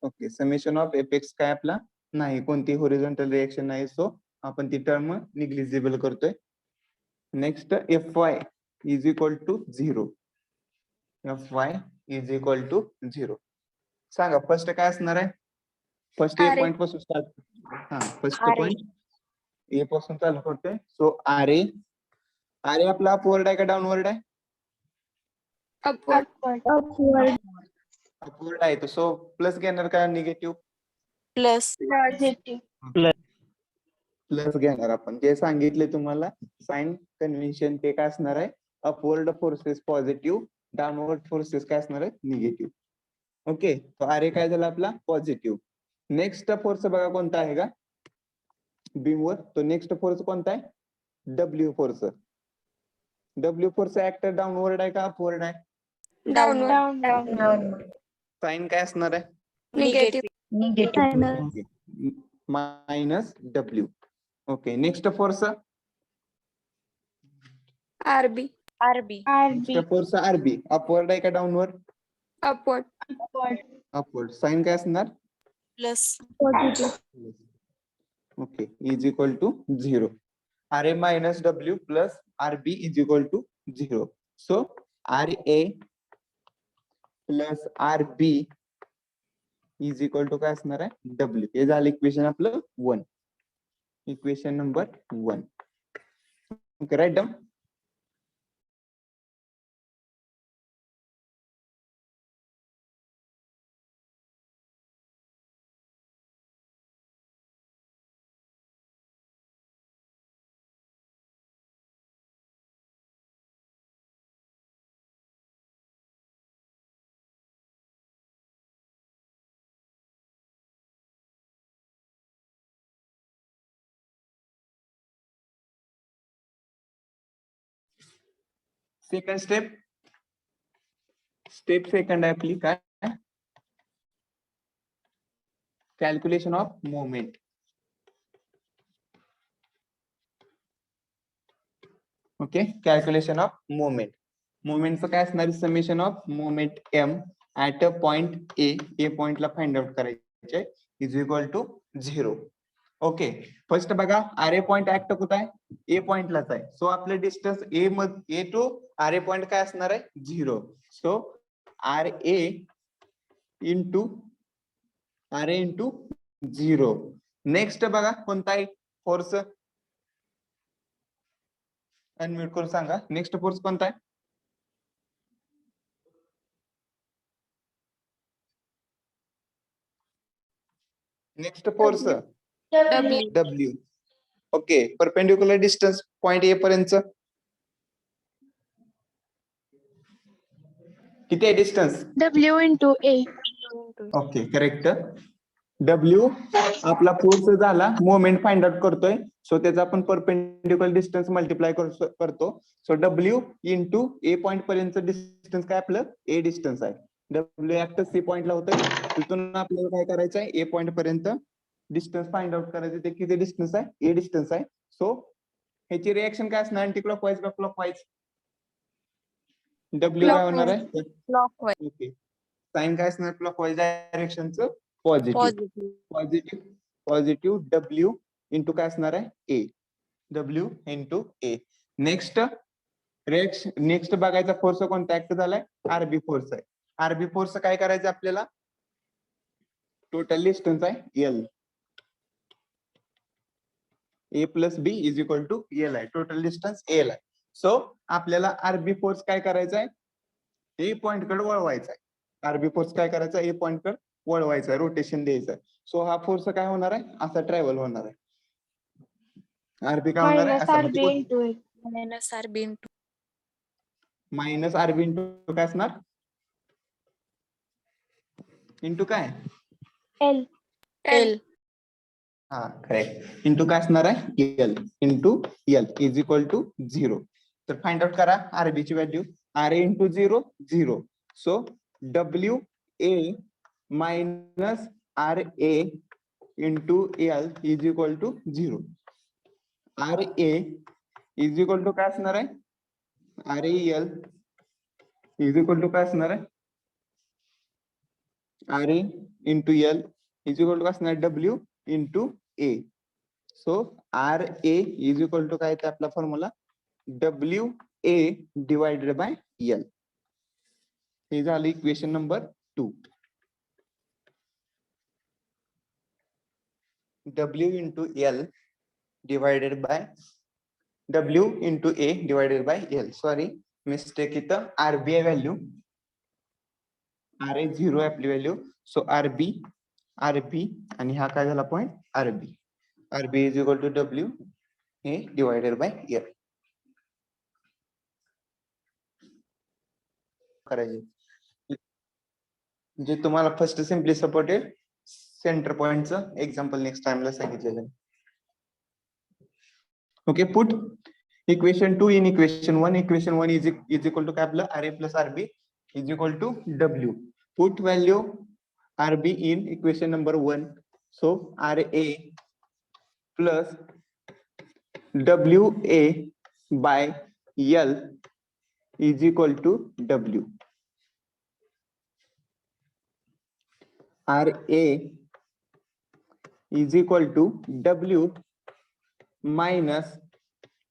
okay, summation of apex काय आपला नाही, कोणती हॉरिझॉन्टल रिएक्शन नाही. सो आपण ती टर्म निग्लिजिबल करतोय. Next F Y is equal to 0. F Y is equal to 0. सांगा फर्स्ट काय असणार आहे? फर्स्ट ए पॉइंट पासून स्टार्ट. हा, फर्स्ट पॉइंट ए पासून चालू करतोय. सो आर ए आपला अपवर्ड आहे का डाऊनवर्ड आहे? Upward. अपवर्ड आहे. तो सो प्लस घेणार का निगेटिव्ह? Plus Positive. प्लस घेणार आपण. जे सांगितले तुम्हाला साइन कन्व्हेन्शन ते काय असणार आहे, upward forces positive, downward forces काय असणार आहे निगेटिव्ह. ओके, तो आर ए काय झाला आपला पॉझिटिव्ह. नेक्स्ट फोर्स बघा कोणता आहे का बीमवर. तो नेक्स्ट फोर्स कोणता आहे? W force. डब्ल्यू फोर्स ऍक्टर डाऊनवर्ड आहे का अपवर्ड आहे? Down. साइन काय असणार आहे? Negative minus W. Okay, next force RB RB. Next force RB. Upward आहे का downward? Upward Upward. Upward. Sign काय असणार? Plus okay, is equal to 0. R A minus W plus R B is equal to 0. So R A plus R B is equal to काय असणार आहे W. हे झालं equation आपलं 1. Equation number 1. Okay, right down. Second step. Step second आहे आपली काय, calculation of moment. Okay, calculation of moment. मोमेंटचं काय असणार, summation of moment M at a point A पॉइंटला फाइंड आउट करायचे is equal to 0. Okay, first बघा R A point act कुठं आहे? ए पॉइंटलाच आहे. सो आपलं distance A to R A point काय असणार आहे 0. So R A into 0. Next बघा कोणता आहे फोर्स, अनम्यूट करून सांगा. नेक्स्ट फोर्स कोणता आहे? Next force W. Okay, perpendicular distance point A पर्यंत किती आहे distance? W into A. Okay, correct. W आपला फोर्स झाला, मोमेंट फाइंड आउट करतोय. सो त्याचा आपण परपेंडिक्युलर डिस्टन्स मल्टिप्लाय करतो. सो डब्ल्यू इंटू ए पॉइंट पर्यंत डिस्टन्स काय आपलं ए डिस्टन्स आहे. डब्ल्यू ऍक्ट सी पॉइंटला होतंय, तिथून आपल्याला काय करायचं आहे ए पॉइंट पर्यंत डिस्टन्स फाइंड आउट करायचं. ते किती डिस्टन्स आहे? ए डिस्टन्स आहे. सो ह्याची रिएक्शन काय असणार, अँटी क्लॉकवाईज का क्लॉकवाईज? डब्ल्यू काय होणार आहे? क्लॉकवाईज. ओके, साइन काय असणार क्लॉकवाईज डायरेक्शनचं? पॉझिटिव्ह. पॉझिटिव्ह डब्ल्यू इंटू काय असणार आहे A. W into A. Next next बघायचा फोर्स कोणता ऍक्ट झालाय, आरबी फोर्स आहे. आरबी फोर्स काय करायचं आपल्याला, टोटल डिस्टन्स आहे L, A plus B is equal to L आहे, टोटल डिस्टन्स एल आहे. सो आपल्याला आरबी फोर्स काय करायचा आहे, ए पॉइंट कडे वळवायचा आहे. आरबी फोर्स काय करायचा, ए पॉइंट कडे वळवायचा आहे, रोटेशन द्यायचं आहे. सो हा फोर्स काय होणार आहे, असा ट्रॅव्हल होणार आहे. आरबी काय होणार आहे, minus असा RB into A. Minus RB into minus RB into काय असणार, इंटू काय, L. एल. हा करेक्ट, इंटू काय असणार आहे, L into L is equal to 0. तर फाइंड आउट करा आरबी ची value, R A into 0 0. So W A minus R A into L is equal to 0. R A is equal to काय असणार आहे, R L is equal to काय असणार आहे, R A into L is equal to काय असणार, W into A. So R A is equal to काय येते आपला formula, W A divided by L. हे झालं equation number 2. W into L divided by W into A divided by L. Sorry mistake, इथं RB value, R A 0 आहे आपली value. So RB आणि हा काय झाला point, RB is equal to W A divided by L करायचे. जे तुम्हाला फर्स्ट सिम्पली सपोर्टेड सेंटर पॉइंटचं एक्झाम्पल नेक्स्ट टाइमला सांगितलेलं आहे. Okay, put equation 2 in equation 1. Equation 1 is equal to काय आपलं, R A plus RB is equal to W. Put value RB in equation number 1. So R A plus W A by L is equal to W. R A is equal to W minus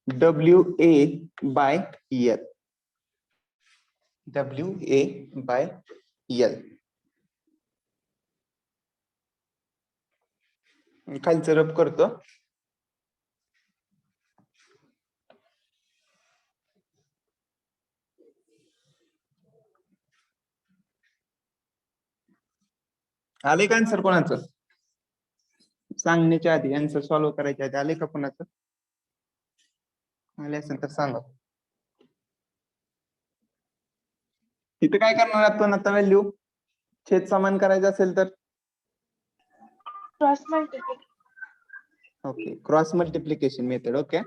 W A by L, W A by L. खालचं rub करतो. आले का answer कोणाचं, सांगण्याच्या आधी, answer solve करायच्या आधी आले का कोणाचं, आले असेल तर सांगा. इथे काय करणार आपण आता, व्हॅल्यू छेद समान करायचं असेल तर Cross multiplication. Okay, cross multiplication method. Okay,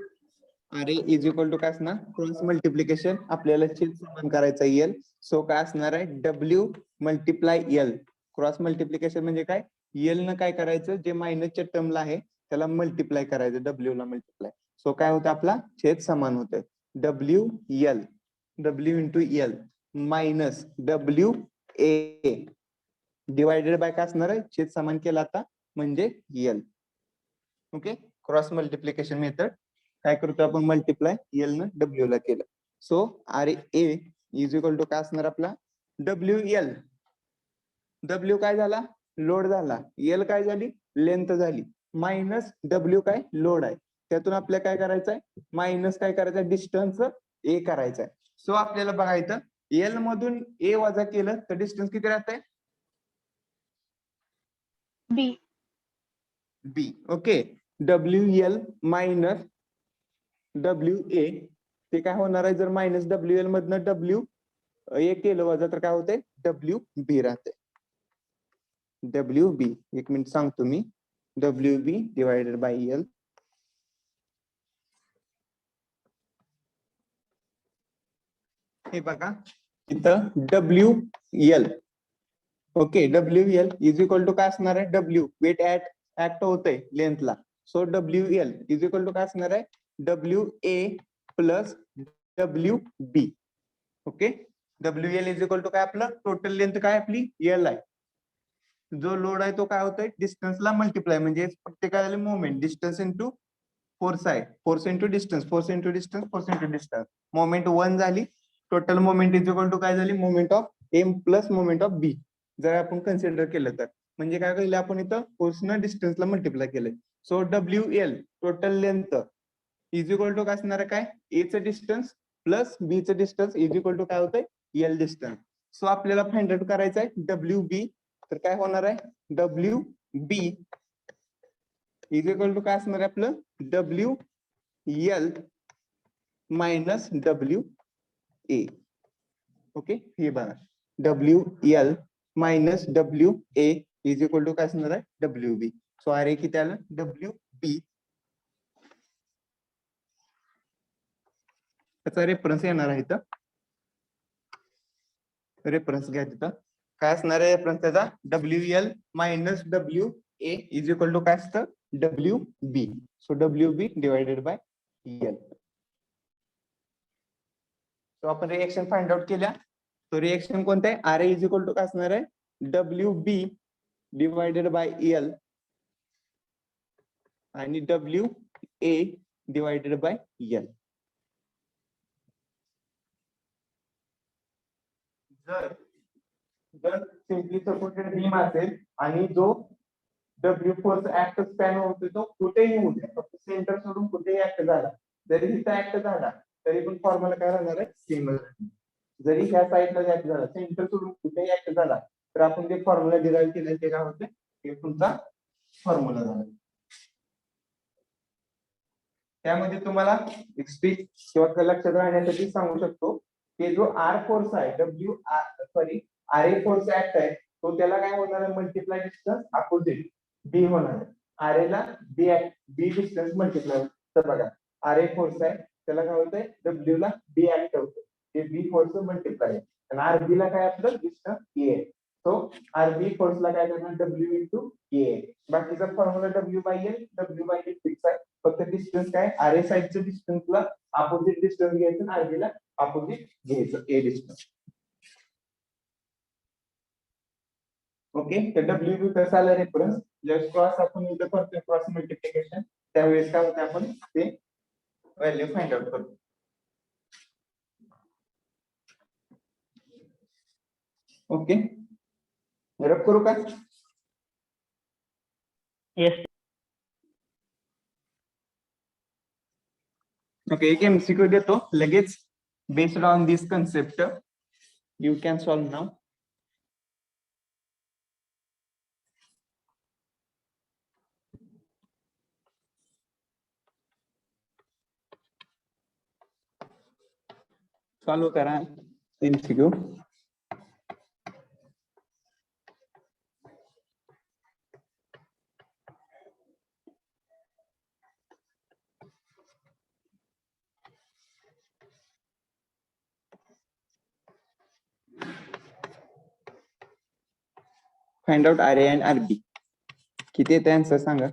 R A is equal to काय असणार, क्रॉस मल्टिप्लिकेशन, आपल्याला छेद समान करायचा एल. सो काय असणार आहे, W multiply L. Cross multiplication म्हणजे काय, एल न काय करायचं, जे मायनसच्या टर्मला आहे त्याला मल्टिप्लाय करायचं, डब्ल्यू ला मल्टिप्लाय. सो काय होतं, आपला छेद समान होतं, W L, W into L minus W A divided by काय असणार आहे, छेद समान केला आता म्हणजे L. Okay, cross multiplication method काय करतो आपण, मल्टिप्लाय एल न डब्ल्यू ला केलं. So R A is equal to काय असणार आपला, डब्ल्यू एल, डब्ल्यू काय झाला, लोड झाला, एल काय झाली, लेंथ झाली, मायनस डब्ल्यू काय, लोड आहे, त्यातून आपल्याला काय करायचं आहे, मायनस काय करायचं आहे, डिस्टन्स ए करायचा आहे. सो आपल्याला बघायचं, एल मधून ए वजा केलं तर डिस्टन्स किती राहत B. B. Okay, W L minus W A, ते काय होणार आहे, जर मायनस डब्ल्यू एल मधनं डब्ल्यू ए केलं वजा तर काय होते, डब्ल्यू बी राहते, डब्ल्यू बी. एक मिनिट सांगतो मी, W B divided by L. हे बघा इथं W L, okay, W L is equal to काय असणार आहे, डब्ल्यू वेट ऍक्ट होतंय लेंथला. So W L is equal to काय असणार आहे, W A plus W B. Okay, W L is equal to काय, आपलं टोटल लेंथ काय आपली एल आहे, जो लोड आहे तो काय होतोय, डिस्टन्सला मल्टिप्लाय, म्हणजे प्रत्येकाला मोमेंट, डिस्टन्स इंटू फोर्स आहे, force into distance, force into distance, force into distance, moment 1 झाली. Total moment is equal to काय झाली, moment of M plus moment of B, जर आपण कन्सिडर केलं तर. म्हणजे काय केलं आपण इथं, फोर्सनं डिस्टन्सला मल्टिप्लाय केलंय. So W L total length is equal to काय असणार आहे, काय एचं डिस्टन्स प्लस बीचं डिस्टन्स इज इक्वल टू काय होतंय, एल डिस्टन्स. सो आपल्याला फाइंड आउट करायचं आहे डब्ल्यू बी. तर काय होणार आहे, W B is equal to काय असणार आहे आपलं, W L minus W A. Okay, हे बघा W L minus W A is equal to काय असणार आहे, डब्ल्यू बी. सो अरे किती आलं, डब्ल्यू बी. त्याचा रेफरन्स येणार आहे इथं, रेफरन्स घ्या तिथं. काय असणार आहे रेफरन्स त्याचा, W L minus W A is equal to काय असतं, W B. So W B divided by L. So आपण रिएक्शन फाइंड आउट केल्या. तो रिएक्शन कोणतं आहे, आर इज इक्वल टू काय असणार आहे, W B divided by L आणि W A divided by L. जर सिम्पली सपोर्टेड बीम असेल आणि जो डब्ल्यू फोर्स ऍक्ट स्पॅन होतो तो कुठेही होऊ द्या, फक्त सेंटर सोडून कुठेही ऍक्ट झाला, जरी तिथं ऍक्ट झाला तरी पण फॉर्म्युला काय राहणार आहे, सेम. जरी ह्या साईडला ऍक्ट झाला, सेंटर सोडून कुठेही ऍक्ट झाला, तर आपण ते फॉर्म्युला डिराईव्ह केले ते काय होते, हे तुमचा फॉर्म्युला झाला. त्यामध्ये तुम्हाला एक स्पीच किंवा लक्षात राहण्यासाठी सांगू शकतो की जो आर फोर्स आहे, W R sorry R A force act आहे, तो त्याला काय होणार आहे, मल्टिप्लाय डिस्टन्स अपोजिट बी होणार आहे. आर ए ला बी डिस्टन्स मल्टिप्लाय. तर बघा आर ए फोर्स आहे, त्याला काय होतंय, डब्ल्यू ला बी ऍक्ट होतं, ते बी फोर्स मल्टिप्लाय आहे. आणि आर बी ला काय आपलं डिस्टन्स ए आहे. तो आर बी फोर्स ला काय करणार, डब्ल्यू इंटू ए. बाकीचा formula W by L fix आहे. फक्त डिस्टन्स काय, आर ए साईडचं डिस्टन्सला अपोजिट डिस्टन्स घ्यायचं आणि आर बी ला अपोजिट घ्यायचं ए डिस्टन्स. ओके, तर डब्ल्यू बी कसा आला रेफरन्स, जस्ट क्रॉस आपण इथं करतोय क्रॉस मल्टिप्लिकेशन, त्यावेळेस काय होतं आपण ते व्हॅल्यू फाइंड आउट करतो. ओके, रब करू का? येस. ओके, एक एमसीक्यू देतो लगेच, based on this concept you can solve now. Solve करा MCQ. Find out R A and R B. किती येते आन्सर सांगा.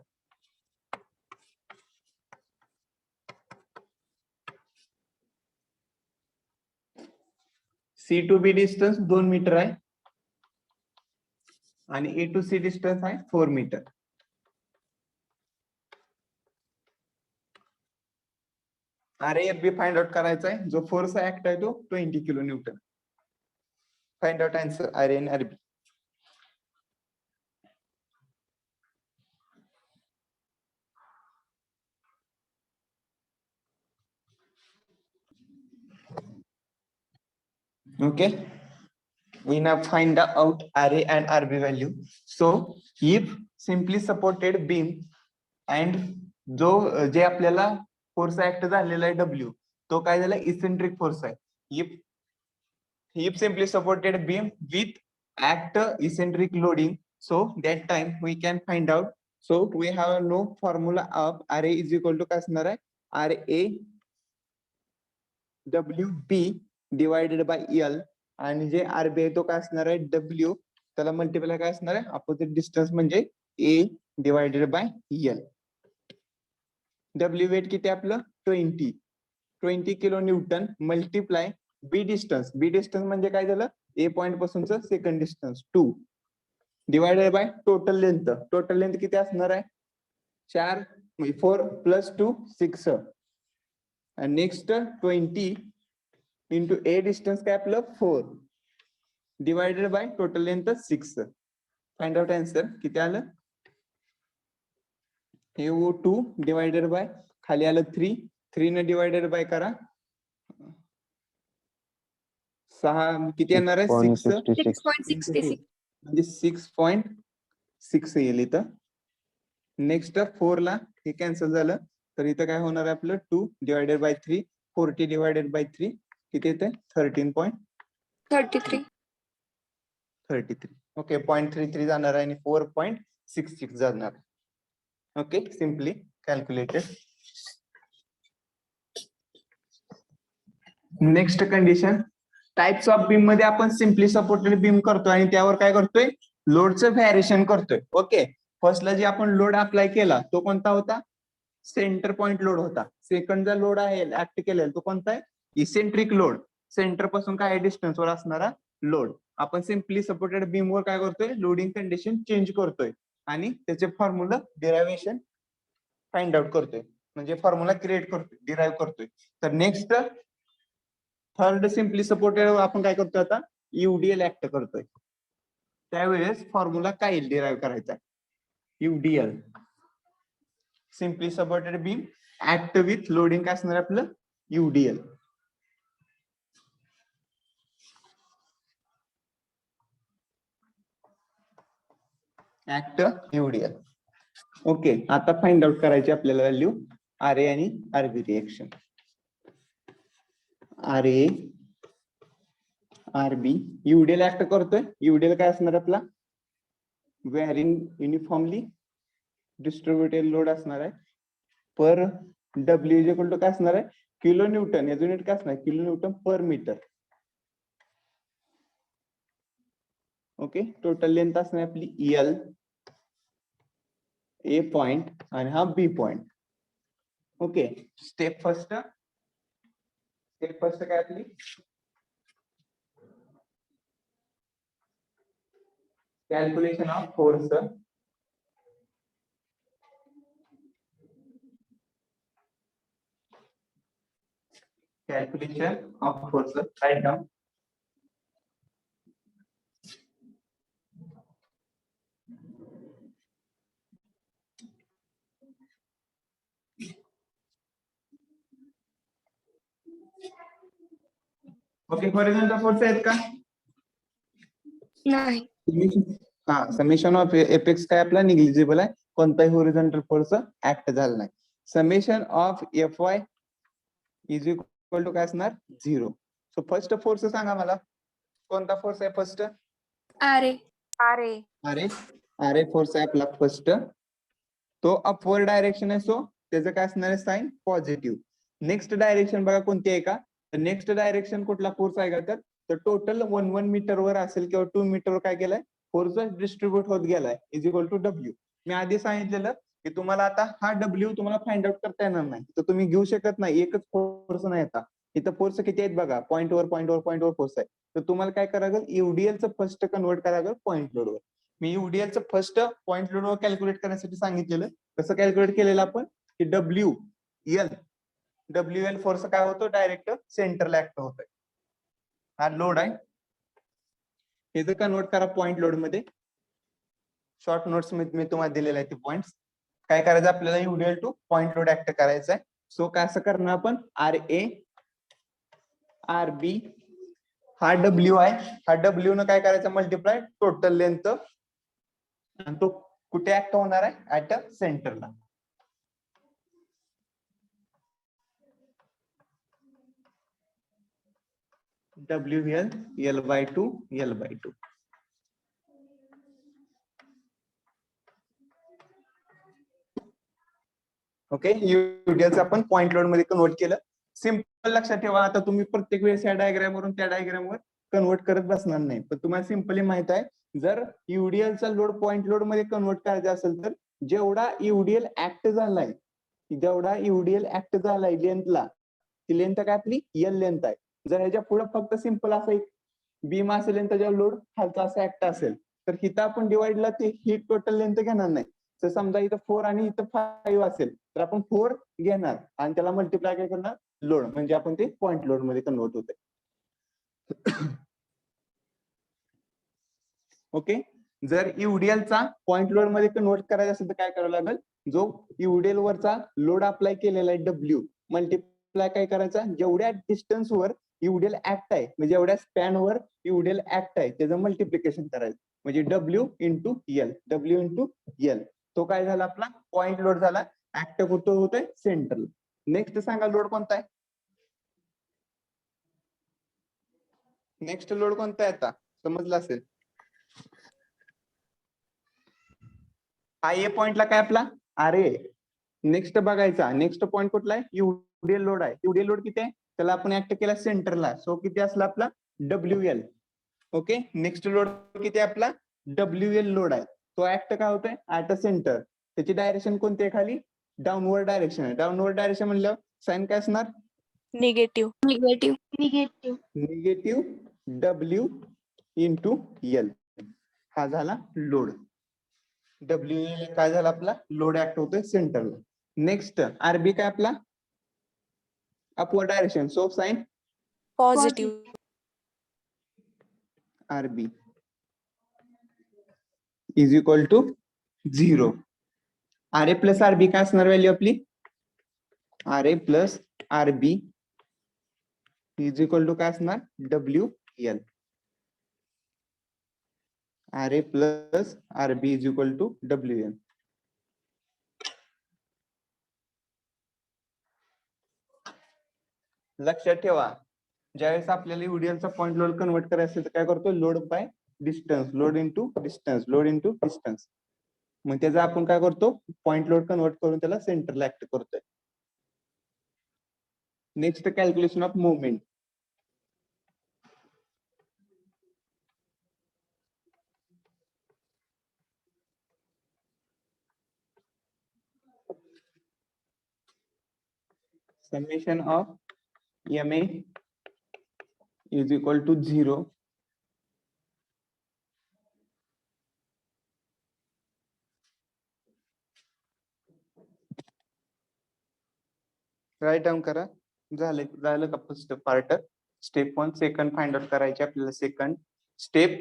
C to B distance 2 metre आहे आणि ए टू सी डिस्टन्स आहे 4 metre. R A B find out करायचा आहे. जो फोर्स ऍक्ट आहे तो 20 kilo Newton. Find out answer R A and R B. Okay, we now find out RA and RB value. So if simply supported beam and जो जे आपल्याला force act झालेला आहे W, तो काय झाला, इसेंट्रिक फोर्स आहे. if simply supported beam with act eccentric loading, so that time we can find out. So we have no formula of RA is equal to काय असणार आहे, RA WB divided by L, आणि जे RB आहे तो काय असणार आहे, डब्ल्यू, त्याला मल्टिप्लाय काय असणार आहे, अपोजिट डिस्टन्स म्हणजे A divided by L. W weight किती आपलं 20 kilo newton multiply B distance म्हणजे काय झालं, ए पॉइंट पासूनचं second distance 2 divided by total length किती असणार आहे, 4 4 plus 2 6 आणि नेक्स्ट 20 इंटू ए डिस्टन्स काय आपलं 4 divided by total length 6. Find out answer किती आलं. हे 2 डिवायडेड बाय खाली आलं 3 ने डिवायडेड बाय करा 6 किती येणार आहे 6 6.66 म्हणजे 6.6 येईल इथं. नेक्स्ट 4 ला हे कॅन्सल झालं तर इथं काय होणार आहे आपलं 2 डिवायडेड बाय 3 40 डिवायडेड बाय 3 किती येते 33 13.33. ओके 0.33 जाणार आहे आणि 4.66 जाणार. Okay simply calculated. Next condition types of beam मध्ये आपण सिम्पली सपोर्टेड बीम करतोय आणि त्यावर काय करतोय लोडचं व्हॅरिएशन करतोय. ओके फर्स्टला जे आपण लोड अप्लाय केला तो कोणता होता सेंटर पॉइंट लोड होता. सेकंड जो लोड आहे ऍक्ट केलेला तो कोणता आहे इसेंट्रिक लोड. सेंटर पासून काय डिस्टन्स वर असणारा लोड. आपण सिम्पली सपोर्टेड बीम वर काय करतोय लोडिंग कंडिशन चेंज करतोय आणि त्याचे फॉर्म्युला डिरायव्हेशन फाइंड आउट करतोय म्हणजे फॉर्म्युला क्रिएट करतोय डिराईव्ह करतोय. तर नेक्स्ट थर्ड सिम्पली सपोर्टेड आपण काय करतोय आता युडीएल ऍक्ट करतोय. त्यावेळेस फॉर्म्युला काय डिराईव्ह करायचा UDL simply supported beam act with loading काय असणार आपलं युडीएल. Act UDL. ओके आता फाइंड आउट करायची आपल्याला व्हॅल्यू आर ए आणि RB reaction. R A RB UDL act करतोय. युडीएल काय असणार आपला व्हेरिंग युनिफॉर्मली डिस्ट्रीब्युटेड लोड असणार आहे पर डब्ल्यू इज इक्वल टू काय असणार आहे किलो न्यूटन. याचं युनिट काय असणार किलो न्यूटन पर मीटर. ओके टोटल लेंथ असणार आपली एल ए पॉइंट आणि हा बी पॉइंट. ओके स्टेप फर्स्ट काय आपली calculation of force. Calculation of force. Write down. Okay horizontal force आहेत का नाही. हा समेशन ऑफ एपेक्स काय आपला निग्लिजिबल आहे. कोणताही हॉरिझॉन्टल फोर्स ऍक्ट झाला नाही. Summation of F Y is equal to काय असणार 0. सो फर्स्ट फोर्स सांगा मला कोणता फोर्स आहे फर्स्ट आरे आर ए फोर्स आहे आपला फर्स्ट. तो अपवर्ड डायरेक्शन आहे सो त्याचं काय असणार आहे साइन पॉझिटिव्ह. नेक्स्ट डायरेक्शन बघा कोणती आहे का नेक्स्ट डायरेक्शन कुठला फोर्स आहे का तर टोटल 1 मीटर वर असेल किंवा 2 मीटर काय केलाय फोर्स डिस्ट्रीब्युट होत गेलाय इज इक्वल टू डब्ल्यू. मी आधी सांगितलेलं की तुम्हाला आता हा डब्ल्यू तुम्हाला फाइंड आउट करता येणार नाही तर तुम्ही घेऊ शकत नाही एकच फोर्स नाही आता इथं फोर्स किती आहेत बघा पॉईंट वर फोर्स आहे. तर तुम्हाला काय करावं लागेल युडीएलचं फर्स्ट कन्वर्ट करावं लागेल पॉईंट लोडवर. मी युडीएलचं फर्स्ट पॉईंट लोडवर कॅल्क्युलेट करण्यासाठी सांगितलेलं. कसं कॅल्क्युलेट केलेलं आपण की डब्ल्यू एल फोर्स काय होतो डायरेक्ट सेंटरला ऍक्ट होतोय. हा लोड आहे हे जर कन्वर्ट करा पॉईंट लोड मध्ये. शॉर्ट नोट्स मध्ये मी तुम्हाला दिलेले आहे ते पॉइंट्स. काय करायचं आपल्याला युडीएल टू पॉईंट लोड ऍक्ट करायचं आहे. सो काय असं करणार आपण आर ए आर बी हा डब्ल्यू आहे. हा डब्ल्यू न काय करायचं मल्टिप्लाय टोटल लेंथ आणि तो कुठे ऍक्ट होणार आहे ऍट सेंटरला. WL L/2 L/2. ओके युडीएलचं आपण पॉईंट लोड मध्ये कन्वर्ट केलं. सिंपल लक्षात ठेवा आता तुम्ही प्रत्येक वेळेस या डायग्राम वरून त्या डायग्राम वर कन्वर्ट करत बसणार नाही. पण तुम्हाला सिंपली माहित आहे जर युडीएलचा लोड पॉईंट लोड मध्ये कन्वर्ट करायचा असेल तर जेवढा युडीएल ऍक्ट झालाय लेंथला ती लेंथ काय आपली एल लेंथ आहे. जर ह्याच्या पुढे फक्त सिंपल असं एक बीम असेल आणि त्याच्यावर लोड खालचा असा ऍक्ट असेल तर हिथं आपण डिवाइडला ते ही टोटल लेंथ घेणार नाही. तर समजा इथं 4 आणि इथं 5 असेल तर आपण 4 घेणार आणि त्याला मल्टिप्लाय काय करणार लोड, म्हणजे आपण ते पॉइंट लोड मध्ये कन्वर्ट होते. ओके. जर UDL चा पॉइंट लोड मध्ये कन्वर्ट करायचा असेल तर काय करावं लागेल, जो UDL वरचा लोड अप्लाय केलेला आहे W मल्टिप्लाय काय करायचा, जेवढ्या डिस्टन्स वर UDL ऍक्ट आहे म्हणजे जेवढ्या स्पॅन वर UDL ऍक्ट आहे त्याचं मल्टिप्लिकेशन करायचं, म्हणजे W इंटू L. तो काय झाला आपला पॉइंट लोड झाला. ऍक्ट कुठं होतोय सेंट्रल. नेक्स्ट सांगा लोड कोणता आहे. नेक्स्ट लोड कोणता आहे आता समजलं असेल. हा ए पॉइंटला काय आपला RA. नेक्स्ट बघायचा नेक्स्ट पॉइंट कुठला आहे UDL लोड आहे. UDL लोड किती आहे त्याला आपण ऍक्ट केला सेंटरला, सो किती असला आपला WL. ओके. नेक्स्ट लोड किती आहे आपला WL लोड आहे. तो ऍक्ट काय होतोय ऍट अ सेंटर. त्याची डायरेक्शन कोणती आहे खाली डाऊनवर्ड डायरेक्शन आहे. डाऊनवर्ड डायरेक्शन म्हणलं साइन काय असणार negative. Negative W into L. हा झाला लोड. WL काय झाला आपला लोड ऍक्ट होतोय सेंटरला. नेक्स्ट RB काय आपला upward direction, so sign positive. RB is equal to 0. RA plus RB काय असणार व्हॅल्यू आपली RA plus RB is equal to काय असणार WL. RA plus RB is equal to WL. लक्षात ठेवा ज्यावेळेस आपल्याला UDL पॉइंट लोड कन्वर्ट करायचं असेल तर काय करतो load by distance, load into distance. मग त्याचा आपण काय करतो पॉइंट लोड कन्वर्ट करून त्याला सेंटरला ऍक्ट करतोय. Next calculation of movement. Summation of MA is equal to 0. Right down करा. झालं का first part. Step 1 second find out करायचे आपल्याला. Second step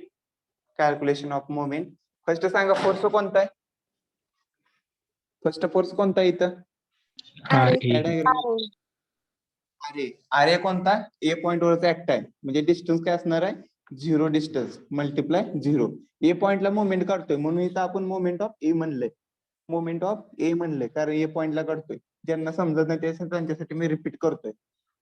calculation of moment. First सांगा फोर्स कोणता आहे. फर्स्ट फोर्स कोणता आहे इथं RA कोणता ए पॉइंट वरचा ऍक्ट आहे म्हणजे डिस्टन्स काय असणार आहे 0 डिस्टन्स मल्टिप्लाय 0. ए पॉइंटला मोमेंट काढतोय म्हणून इथं आपण मोमेंट ऑफ ए म्हणलंय कारण ए पॉइंटला काढतोय. ज्यांना समजत नाही त्यांच्यासाठी मी रिपीट करतोय.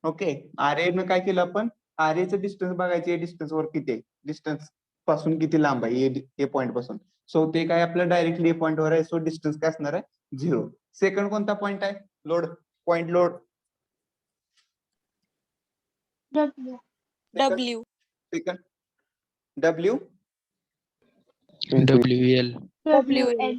ओके. RA न काय केलं आपण RA डिस्टन्स बघायचे डिस्टन्स वर किती आहे, डिस्टन्स पासून किती लांब आहे ए पॉइंट पासून. सो ते काय आपलं डायरेक्टली ए पॉइंट वर आहे, सो डिस्टन्स काय असणार आहे 0. सेकंड कोणता पॉइंट आहे load point load W. Second W WL. WL.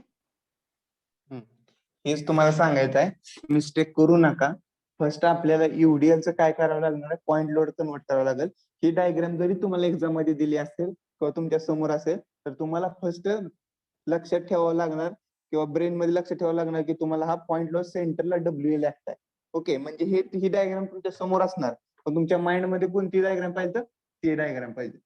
हेच तुम्हाला सांगायचं आहे. मिस्टेक करू नका. फर्स्ट आपल्याला UDL काय करावं लागणार आहे पॉइंट लोड कन्वर्ट करावं लागेल. ही डायग्राम जरी तुम्हाला एक्झाम मध्ये दिली असेल किंवा तुमच्या समोर असेल तर तुम्हाला फर्स्ट लक्षात ठेवावं लागणार किंवा ब्रेन मध्ये लक्षात ठेवावं लागणार की तुम्हाला हा पॉइंट लोड सेंटरला WL ऍक्ट आहे. ओके. म्हणजे ही डायग्राम तुमच्या समोर असणार पण तुमच्या माइंड मध्ये कोणती डायग्राम पाहिजे ती डायग्राम पाहिजे.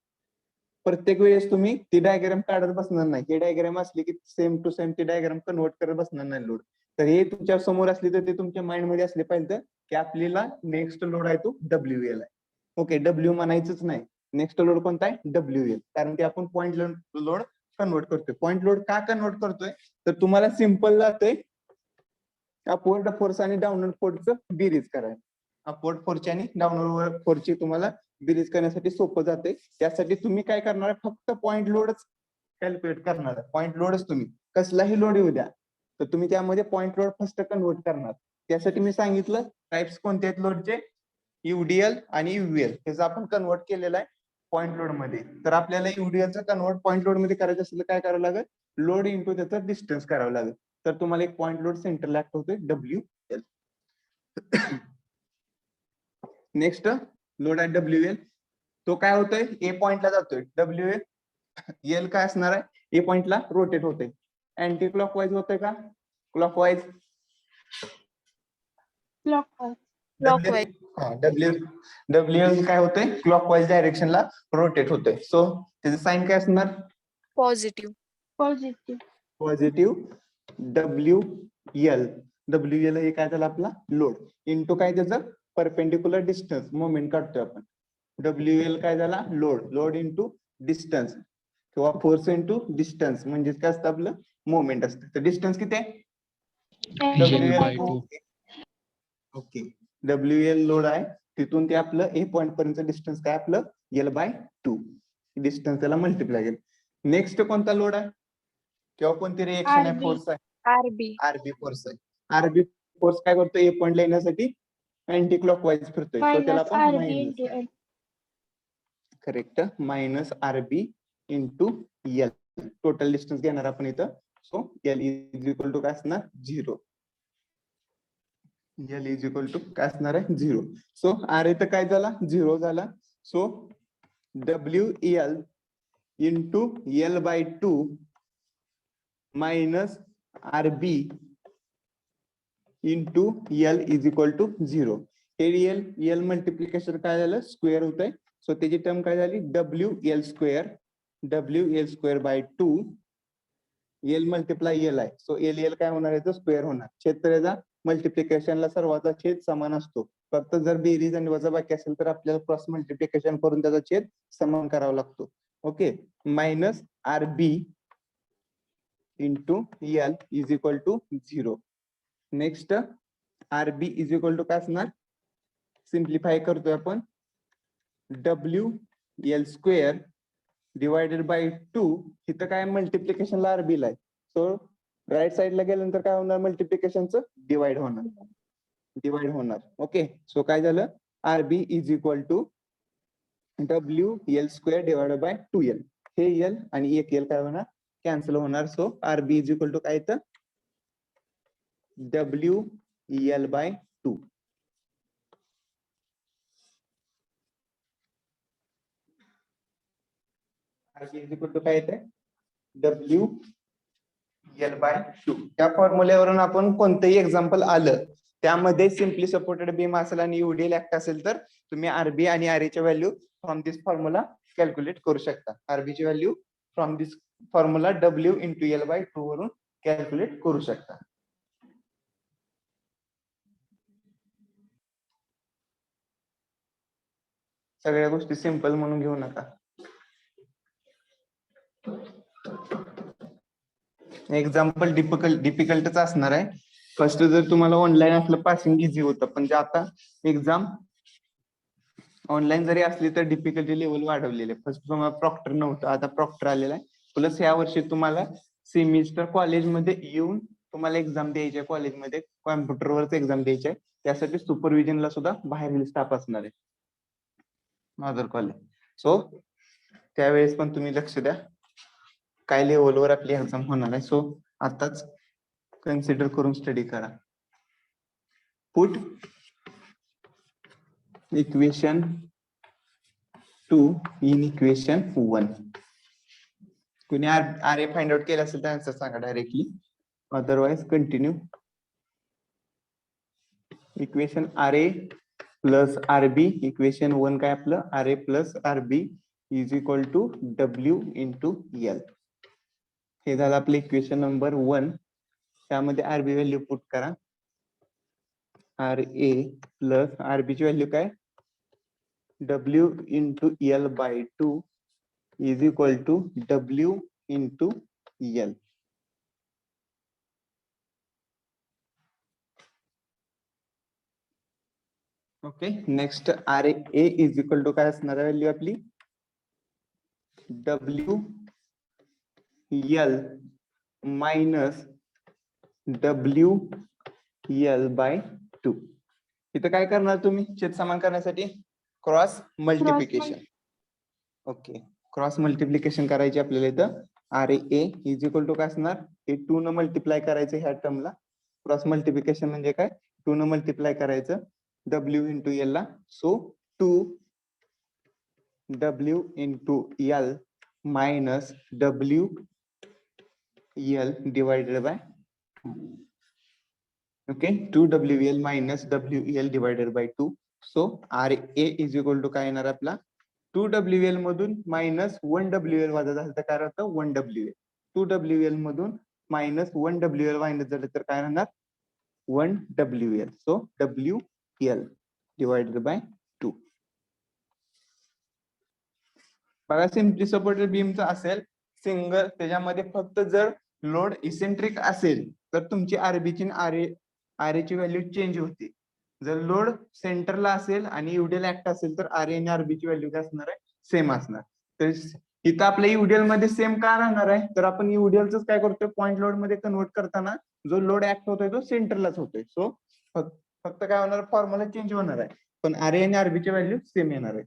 प्रत्येक वेळेस तुम्ही ती डायग्राम काढत बसणार नाही. ही डायग्राम असली की सेम टू सेम ती डायग्राम कन्वर्ट करत बसणार नाही लोड. तर हे तुमच्या समोर असली तर ते तुमच्या माइंड मध्ये असले पाहिजे की आपल्याला नेक्स्ट लोड आहे तो WL आहे. ओके. W म्हणायचंच नाही. नेक्स्ट लोड कोणता आहे WL कारण ते आपण पॉइंट लोड कन्वर्ट करतोय. पॉइंट लोड का कन्वर्ट करतोय तर तुम्हाला सिंपल जातंय अपवर्ड फोर्स आणि डाऊनवर्ड फोर्सचं बेरीज करायला. अपवर्ड फोर्सची आणि डाऊनवर्ड फोर्सची तुम्हाला बेरीज करण्यासाठी सोपं जाते. त्यासाठी तुम्ही काय करणार आहे फक्त पॉइंट लोडच कॅल्क्युलेट करणार आहे. पॉइंट लोडच तुम्ही कसलाही लोड येऊ द्या तर तुम्ही त्यामध्ये पॉइंट लोड फर्स्ट कन्वर्ट करणार. त्यासाठी मी सांगितलं टाइप्स कोणते आहेत लोडचे UDL आणि UVL त्याचं आपण कन्वर्ट केलेलं आहे पॉइंट लोड मध्ये. तर आपल्याला UDL कन्वर्ट पॉइंट लोड मध्ये करायचं असेल तर काय करावं लागेल लोड इंटू त्याचा डिस्टन्स करावं लागेल. तर तुम्हाला एक पॉइंट लोड सेंटरला ऍक्ट होतोय WL. नेक्स्ट लोड आहे WL. तो काय होतोय ए पॉइंटला जातोय WL. L काय असणार आहे ए पॉइंटला रोटेट होतोय. अँटी क्लॉकवाईज होतंय का clockwise clockwise, Clockwise. W W काय होतंय क्लॉकवाईज डायरेक्शनला रोटेट होतंय सो त्याचं साईन काय असणार Positive. positive, positive W L हे काय झालं आपला लोड इंटू काय त्याचं परपेंडिक्युलर डिस्टन्स मोमेंट काढतोय आपण डब्ल्यू काय झाला लोड इंटू डिस्टन्स किंवा फोर्स इंटू डिस्टन्स म्हणजे काय असतं आपलं मोमेंट असतं तर डिस्टन्स किती आहे L by WL 2. Okay W load आहे तिथून ते आपलं ए पॉईंट पर्यंत डिस्टन्स काय आपलं L/2 डिस्टन्स त्याला मल्टिप्लाय केलं नेक्स्ट कोणता लोड आहे किंवा कोणती रिएक्शन आहे RB. फोर्स आहे RB. आरबी फोर्स आहे आरबी फोर्स काय करतो ए पॉईंट येण्यासाठी अँटी क्लॉकवाईज फिरतोय सो त्याला minus आपण RB into L, correct minus RB into L total distance घेणार आपण इथं so L is equal to काय असणार 0 एल इज इक्वल टू काय असणार आहे 0 सो आर इथं काय झाला 0 झाला so W L into L/2 minus RB into L is equal to 0 हे एल मल्टिप्लिकेशन काय झालं स्क्वेअर होत आहे सो त्याची टर्म काय झाली W L square by 2 L multiply L आहे सो एल काय होणार आहे स्क्वेअर होणार छेद तर याचा मल्टिप्लिकेशनला सर्वांचा छेद समान असतो फक्त जर बेरीज आणि वजाबाकी असेल तर आपल्याला क्रॉस मल्टिप्लिकेशन करून त्याचा छेद समान करावा लागतो okay minus R B into L is equal to 0 next RB is equal to काय असणार सिम्प्लिफाय करतोय आपण W L square divided by 2 इथं काय मल्टिप्लिकेशनला आरबी ला आहे सो राईट साइडला गेल्यानंतर काय होणार मल्टिप्लिकेशनचं डिवाइड होणार ओके सो काय झालं RB is equal to W L square divided by 2L हे एल आणि एक एल काय होणार कॅन्सल होणार so RB is equal to काय येतं WL/2 काय येते WL/2 त्या फॉर्म्युल्यावरून आपण कोणतंही एक्झाम्पल आलं त्यामध्ये सिम्पली सपोर्टेड बीम असेल आणि UDL ऍक्ट असेल तर तुम्ही आरबी आणि आर ची value from this formula calculate करू शकता आरबी ची value from this formula W into L/2 वरून कॅल्क्युलेट करू शकता सगळ्या गोष्टी सिंपल म्हणून घेऊ नका एक्झाम्पल डिफिकल्टच असणार आहे फर्स्ट जर तुम्हाला ऑनलाईन असलं पासिंग इझी होतं पण जे आता एक्झाम ऑनलाईन जरी असली तर डिफिकल्टी लेवल वाढवलेले फर्स्ट तुम्हाला प्रॉक्टर नव्हतं आता प्रॉक्टर आलेला आहे प्लस या वर्षी तुम्हाला सेमिस्टर कॉलेजमध्ये येऊन तुम्हाला एक्झाम द्यायची आहे कॉलेजमध्ये कॉम्प्युटरवरच एक्झाम द्यायची आहे त्यासाठी सुपरविजनला सुद्धा बाहेरील स्टाफ असणार आहे माझर कॉलेज सो त्यावेळेस पण तुम्ही लक्ष द्या काय लेवलवर आपली एक्झाम होणार आहे सो आताच कन्सिडर करून स्टडी करा पुट इक्वेशन 2 इन इक्वेशन 1 कुणी आर ए फाइंड आउट केलं असेल तर आन्सर सांगा directly otherwise continue equation R A plus RB equation 1 काय आपलं R A plus RB is equal to W into L हे झालं आपलं इक्वेशन नंबर 1 त्यामध्ये आरबी व्हॅल्यू पुट करा आर ए प्लस आरबी ची व्हॅल्यू काय W into L/2 is equal to W into L okay next R A is equal to काय असणार value आपली डब्ल्यू एल मायनस WL/2 इथं काय करणार तुम्ही छेद समान करण्यासाठी cross multiplication okay cross multiplication करायची आपल्याला इथं R A is equal to काय असणार हे 2 न मल्टिप्लाय करायचं ह्या टर्मला क्रॉस मल्टिप्लिकेशन म्हणजे काय 2 न मल्टिप्लाय करायचं डब्ल्यू इंटू एल ला so 2W into L minus W L divided by 2. Okay, 2WL minus WEL divided by 2. So RA is equal to काय येणार आपला 2WL मधून मायनस 1WL वजा झालं तर काय राहतं 1WL. 2WL मधून मायनस 1WL मायनस झालं तर काय राहणार 1WL. So WL divided by 2. बघा सिम्पली सपोर्टेड बीमचं असेल सिंगल, त्याच्यामध्ये फक्त जर लोड इसेंट्रिक असेल तर तुमची आरबीची आरए ची व्हॅल्यू चेंज होते. जर लोड सेंटरला असेल आणि युडियल ऍक्ट असेल तर आरए आणि आरबीची व्हॅल्यू काय असणार आहे सेम असणार. तर इथं आपल्या युडियल मध्ये सेम का राहणार आहे तर आपण युडियलच काय करतोय पॉईंट लोड मध्ये कन्वर्ट करताना जो लोड ऍक्ट होतोय तो सेंटरलाच होतोय. सो फक्त काय होणार फॉर्म्युला चेंज होणार आहे पण आरए आणि आरबीची व्हॅल्यू सेम येणार आहे.